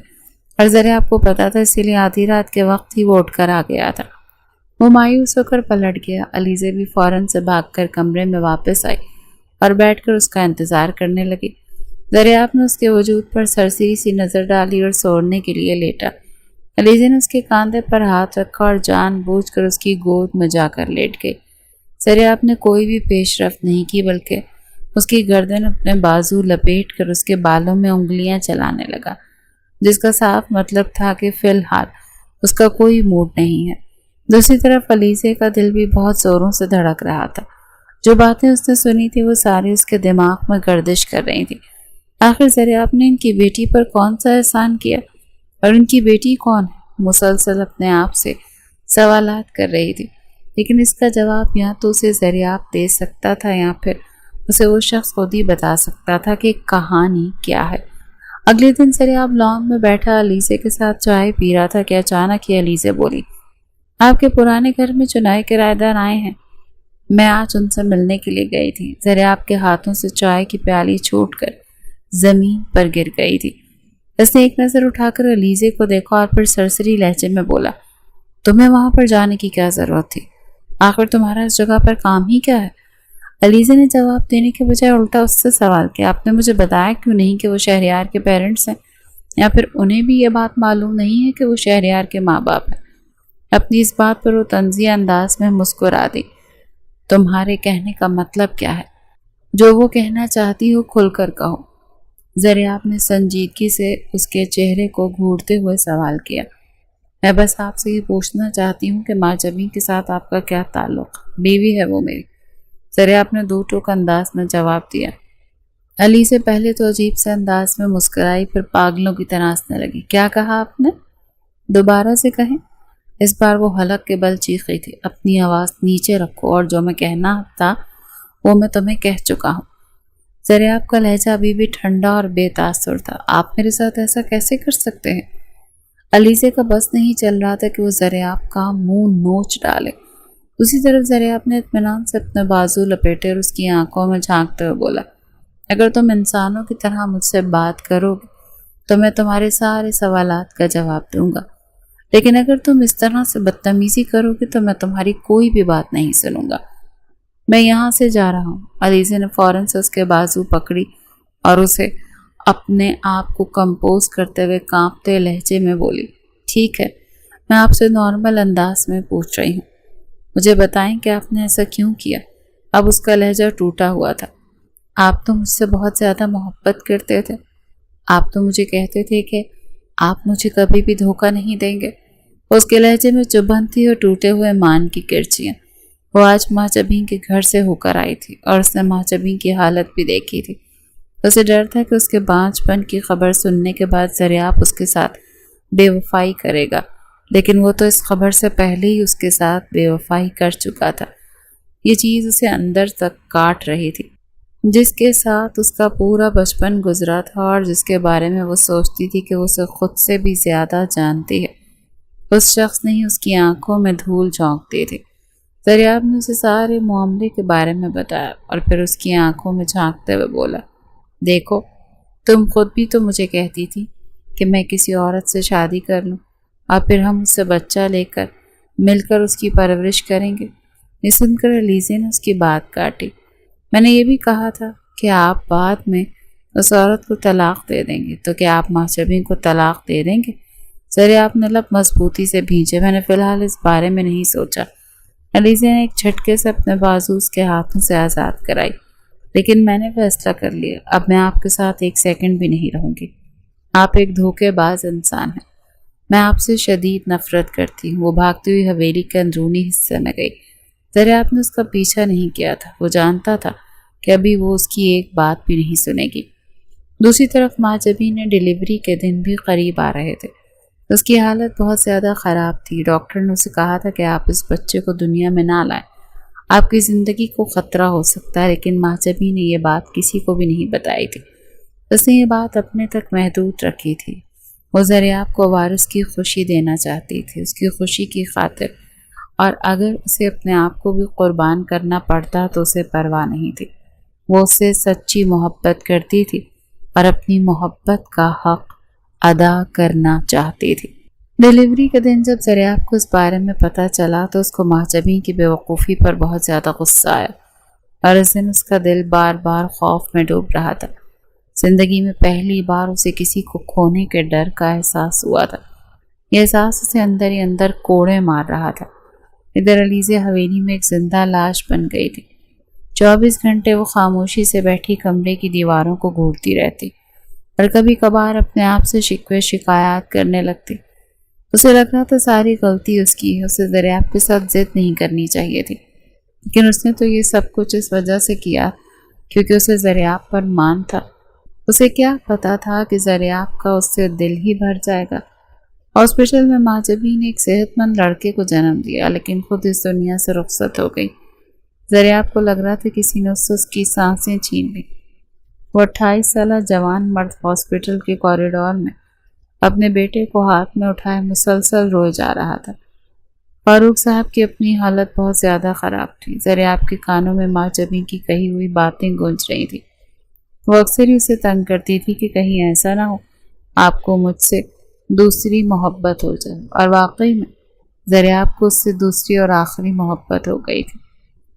اور زریاب کو پتا تھا، اسی لیے آدھی رات کے وقت ہی وہ اٹھ کر آ گیا تھا۔ وہ مایوس ہو کر پلٹ گیا۔ علیزہ بھی فوراً سے بھاگ کر کمرے میں واپس آئی اور بیٹھ کر اس کا انتظار کرنے لگی۔ زریاب نے اس کے وجود پر سرسری سی نظر ڈالی اور سوڑنے کے لیے لیٹا۔ علیزہ نے اس کے کاندھے پر ہاتھ رکھا اور جان بوجھ کر اس کی گود میں جا کر لیٹ گئی۔ زریاب نے کوئی بھی پیش رفت نہیں کی، بلکہ اس کی گردن اپنے بازو لپیٹ کر اس کے بالوں میں انگلیاں چلانے لگا، جس کا صاف مطلب تھا کہ فی الحال اس کا کوئی موڈ نہیں ہے۔ دوسری طرف علیزہ کا دل بھی بہت زوروں سے دھڑک رہا تھا۔ جو باتیں اس نے سنی تھی وہ ساری اس کے دماغ میں گردش کر رہی تھی۔ آخر زریاب نے ان کی بیٹی پر کون سا احسان کیا، اور ان کی بیٹی کون ہے؟ مسلسل اپنے آپ سے سوالات کر رہی تھی، لیکن اس کا جواب یا تو اسے زریاب دے سکتا تھا یا پھر اسے وہ شخص خود ہی بتا سکتا تھا کہ کہانی کیا ہے۔ اگلے دن زریاب لان میں بیٹھا علیزہ کے ساتھ چائے پی رہا تھا کہ اچانک ہی علیزہ بولی، آپ کے پرانے گھر میں جو نئے کرایہ دار آئے ہیں، میں آج ان سے ملنے کے لیے گئی تھی۔ زریاب کے ہاتھوں سے چائے کی پیالی چھوٹ کر زمین پر گر گئی تھی۔ اس نے ایک نظر اٹھا کر علیزہ کو دیکھا اور پھر سرسری لہجے میں بولا، تمہیں وہاں پر جانے کی کیا ضرورت تھی؟ آخر تمہارا اس جگہ پر کام ہی کیا ہے؟ علیزہ نے جواب دینے کے بجائے الٹا اس سے سوال کیا، آپ نے مجھے بتایا کیوں نہیں کہ وہ شہریار کے پیرنٹس ہیں، یا پھر انہیں بھی یہ بات معلوم نہیں ہے کہ وہ شہریار کے ماں باپ ہیں؟ اپنی اس بات پر وہ طنزیہ انداز میں مسکرا دی۔ تمہارے کہنے کا مطلب کیا ہے؟ جو وہ کہنا چاہتی ہو کھل کر کہو۔ زریاب نے سنجیدگی سے اس کے چہرے کو گھورتے ہوئے سوال کیا۔ میں بس آپ سے یہ پوچھنا چاہتی ہوں کہ ماں جبین کے ساتھ آپ کا کیا تعلق؟ بیوی ہے وہ میری، زریاب نے دو ٹوک انداز میں جواب دیا۔ علیزہ پہلے تو عجیب سے انداز میں مسکرائی، پھر پاگلوں کی طرح ہنسنے لگی۔ کیا کہا آپ نے؟ دوبارہ سے کہیں۔ اس بار وہ حلق کے بل چیخ رہی تھی۔ اپنی آواز نیچے رکھو، اور جو میں کہنا تھا وہ میں تمہیں کہہ چکا ہوں۔ زریاب کا لہجہ ابھی بھی ٹھنڈا اور بے تاثر تھا۔ آپ میرے ساتھ ایسا کیسے کر سکتے ہیں؟ علیزہ کا بس نہیں چل رہا تھا کہ وہ زریاب کا منہ نوچ ڈالے۔ دوسری طرف زریاب نے اطمینان سے اپنے بازو لپیٹے اور اس کی آنکھوں میں جھانکتے ہوئے بولا، اگر تم انسانوں کی طرح مجھ سے بات کرو گے تو میں تمہارے سارے سوالات کا جواب دوں گا، لیکن اگر تم اس طرح سے بدتمیزی کرو گے تو میں تمہاری کوئی بھی بات نہیں سنوں گا۔ میں یہاں سے جا رہا ہوں۔ علیزہ نے فوراً سے اس کے بازو پکڑی اور اسے اپنے آپ کو کمپوز کرتے ہوئے کانپتے لہجے میں بولی، ٹھیک ہے، میں آپ سے نارمل انداز میں پوچھ رہی ہوں، مجھے بتائیں کہ آپ نے ایسا کیوں کیا؟ اب اس کا لہجہ ٹوٹا ہوا تھا۔ آپ تو مجھ سے بہت زیادہ محبت کرتے تھے، آپ تو مجھے کہتے تھے کہ آپ مجھے کبھی بھی دھوکہ نہیں دیں گے۔ اس کے لہجے میں چبھن تھی اور ٹوٹے ہوئے مان کی کرچیاں۔ وہ آج ماں جبین کے گھر سے ہو کر آئی تھی اور اس نے ماں جبین کی حالت بھی دیکھی تھی۔ اسے ڈر تھا کہ اس کے بانجھ پن کی خبر سننے کے بعد زریاب اس کے ساتھ بے وفائی کرے گا، لیکن وہ تو اس خبر سے پہلے ہی اس کے ساتھ بے وفائی کر چکا تھا۔ یہ چیز اسے اندر تک کاٹ رہی تھی، جس کے ساتھ اس کا پورا بچپن گزرا تھا اور جس کے بارے میں وہ سوچتی تھی کہ وہ اسے خود سے بھی زیادہ جانتی ہے۔ اس شخص نے ہی اس کی آنکھوں میں دھول جھونک دی تھی۔ زریاب نے اسے سارے معاملے کے بارے میں بتایا اور پھر اس کی آنکھوں میں جھانکتے ہوئے بولا، دیکھو، تم خود بھی تو مجھے کہتی تھی کہ میں کسی عورت سے شادی کر لوں اور پھر ہم اس سے بچہ لے کر مل کر اس کی پرورش کریں گے۔ یہ سن کر علیزہ نے اس کی بات کاٹی، میں نے یہ بھی کہا تھا کہ آپ بعد میں اس عورت کو طلاق دے دیں گے، تو کیا آپ ماں جبین کو طلاق دے دیں گے؟ زریاب نے لب مضبوطی سے بھینچے، میں نے فی الحال اس بارے میں نہیں سوچا۔ علیزہ نے ایک جھٹکے سے اپنے بازو اس کے ہاتھوں سے آزاد کرائی، لیکن میں نے فیصلہ کر لیا، اب میں آپ کے ساتھ ایک سیکنڈ بھی نہیں رہوں گی۔ آپ ایک دھوکے باز انسان ہیں، میں آپ سے شدید نفرت کرتی ہوں۔ وہ بھاگتی ہوئی حویلی کے اندرونی حصے میں گئی۔ زریاب نے اس کا پیچھا نہیں کیا تھا، وہ جانتا تھا کہ ابھی وہ اس کی ایک بات بھی نہیں سنے گی۔ دوسری طرف ماں جبین نے ڈیلیوری کے دن بھی قریب آ رہے تھے۔ اس کی حالت بہت زیادہ خراب تھی۔ ڈاکٹر نے اسے کہا تھا کہ آپ اس بچے کو دنیا میں نہ لائیں، آپ کی زندگی کو خطرہ ہو سکتا ہے، لیکن ماں جبیں نے یہ بات کسی کو بھی نہیں بتائی تھی۔ اس نے یہ بات اپنے تک محدود رکھی تھی۔ وہ زریاب کو وارث کی خوشی دینا چاہتی تھی، اس کی خوشی کی خاطر، اور اگر اسے اپنے آپ کو بھی قربان کرنا پڑتا تو اسے پرواہ نہیں تھی۔ وہ اس سے سچی محبت کرتی تھی اور اپنی محبت کا حق ادا کرنا چاہتی تھی۔ ڈیلیوری کے دن جب زریاب کو اس بارے میں پتہ چلا تو اس کو ماں جبیں کی بے وقوفی پر بہت زیادہ غصہ آیا، اور اس دن اس کا دل بار بار خوف میں ڈوب رہا تھا۔ زندگی میں پہلی بار اسے کسی کو کھونے کے ڈر کا احساس ہوا تھا۔ یہ احساس اسے اندر ہی اندر کوڑے مار رہا تھا۔ ادھر علیزے حویلی میں ایک زندہ لاش بن گئی تھی۔ 24 گھنٹے وہ خاموشی سے بیٹھی کمرے کی دیواروں کو گھورتی رہتی اور کبھی کبھار اپنے آپ سے شکوے شکایات کرنے لگتی۔ اسے لگ رہا تھا ساری غلطی اس کی ہے، اسے زریاب کے ساتھ ضد نہیں کرنی چاہیے تھی، لیکن اس نے تو یہ سب کچھ اس وجہ سے کیا کیونکہ اسے زریاب پر مان تھا۔ اسے کیا پتا تھا کہ زریاب کا اس سے دل ہی بھر جائے گا۔ ہاسپٹل میں ماں جبیں نے ایک صحت مند لڑکے کو جنم دیا، لیکن خود اس دنیا سے رخصت ہو گئی۔ زریاب کو لگ رہا تھا کسی نے اس کی سانسیں چھین لی۔ وہ 28 سالہ جوان مرد ہاسپٹل کے کوریڈور میں اپنے بیٹے کو ہاتھ میں اٹھائے مسلسل روئے جا رہا تھا۔ فاروق صاحب کی اپنی حالت بہت زیادہ خراب تھی۔ زریاب کے کانوں میں ماں جبیں کی کہی ہوئی باتیں گونج رہی تھی۔ وہ اکثر ہی اسے تنگ کرتی تھی کہ کہیں ایسا نہ ہو آپ کو مجھ سے دوسری محبت ہو جائے، اور واقعی میں زریاب کو اس سے دوسری اور آخری محبت ہو گئی تھی۔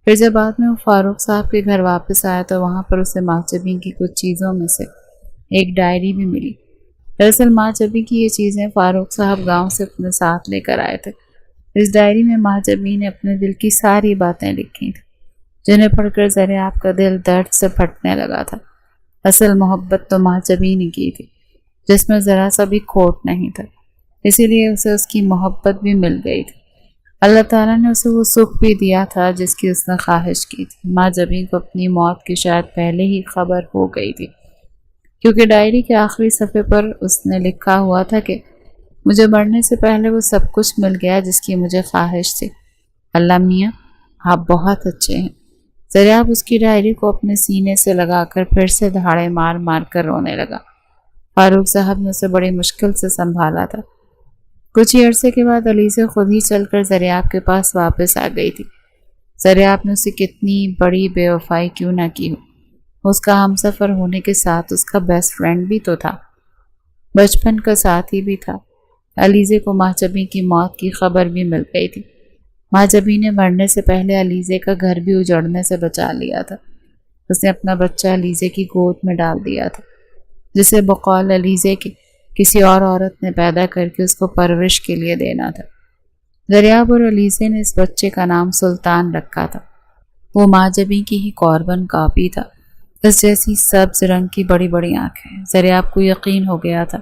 پھر جب بعد میں وہ فاروق صاحب کے گھر واپس آیا تو وہاں پر اسے ماں جبیں کی کچھ چیزوں میں سے ایک ڈائری بھی ملی۔ دراصل ماں جبیں کی یہ چیزیں فاروق صاحب گاؤں سے اپنے ساتھ لے کر آئے تھے۔ اس ڈائری میں ماں جبیں نے اپنے دل کی ساری باتیں لکھی تھیں، جنہیں پڑھ کر زریاب کا دل درد سے پھٹنے لگا تھا۔ اصل محبت تو ماں جبیں نے کی تھی، جس میں ذرا سا بھی کھوٹ نہیں تھا، اسی لیے اسے اس کی محبت بھی مل گئی تھی۔ اللہ تعالیٰ نے اسے وہ سکھ بھی دیا تھا جس کی اس نے خواہش کی تھی۔ ماں جبیں کو اپنی موت کی شاید پہلے ہی خبر ہو گئی تھی، کیونکہ ڈائری کے آخری صفحے پر اس نے لکھا ہوا تھا کہ مجھے مرنے سے پہلے وہ سب کچھ مل گیا جس کی مجھے خواہش تھی۔ اللہ میاں آپ بہت اچھے ہیں۔ زریاب اس کی ڈائری کو اپنے سینے سے لگا کر پھر سے دھاڑے مار مار کر رونے لگا۔ فاروق صاحب نے اسے بڑی مشکل سے سنبھالا تھا۔ کچھ ہی عرصے کے بعد علیزے خود ہی چل کر زریاب کے پاس واپس آ گئی تھی۔ زریاب نے اسے کتنی بڑی بے وفائی کیوں نہ کی ہو، اس کا ہم سفر ہونے کے ساتھ اس کا بیسٹ فرینڈ بھی تو تھا، بچپن کا ساتھی بھی تھا۔ علیزے کو ماں جبیں کی موت کی خبر بھی مل گئی تھی۔ ماں جبیں نے مرنے سے پہلے علیزے کا گھر بھی اجڑنے سے بچا لیا تھا۔ اس نے اپنا بچہ علیزے کی گود میں ڈال دیا تھا، جسے بقول علیزے کی کسی اور عورت نے پیدا کر کے اس کو پرورش کے لیے دینا تھا۔ زریاب اور علیزے نے اس بچے کا نام سلطان رکھا تھا۔ وہ ماں جبیں کی ہی کاربن کاپی تھا، اس جیسی سبز رنگ کی بڑی بڑی آنکھیں۔ زریاب کو یقین ہو گیا تھا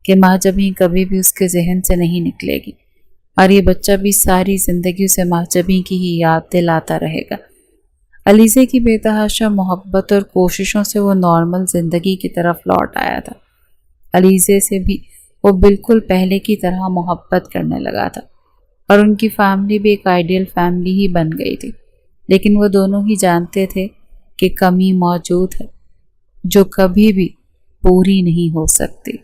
کہ ماں جبیں کبھی بھی اس کے ذہن سے نہیں نکلے گی، اور یہ بچہ بھی ساری زندگی اسے ماں جبیں کی ہی یاد دلاتا رہے گا۔ علیزے کی بے تحاشا محبت اور کوششوں سے وہ نارمل زندگی کی طرف لوٹ آیا تھا۔ علیزے سے بھی وہ بالکل پہلے کی طرح محبت کرنے لگا تھا، اور ان کی فیملی بھی ایک آئیڈیل فیملی ہی بن گئی تھی۔ لیکن وہ دونوں ہی جانتے تھے کہ کمی موجود ہے جو کبھی بھی پوری نہیں ہو سکتی۔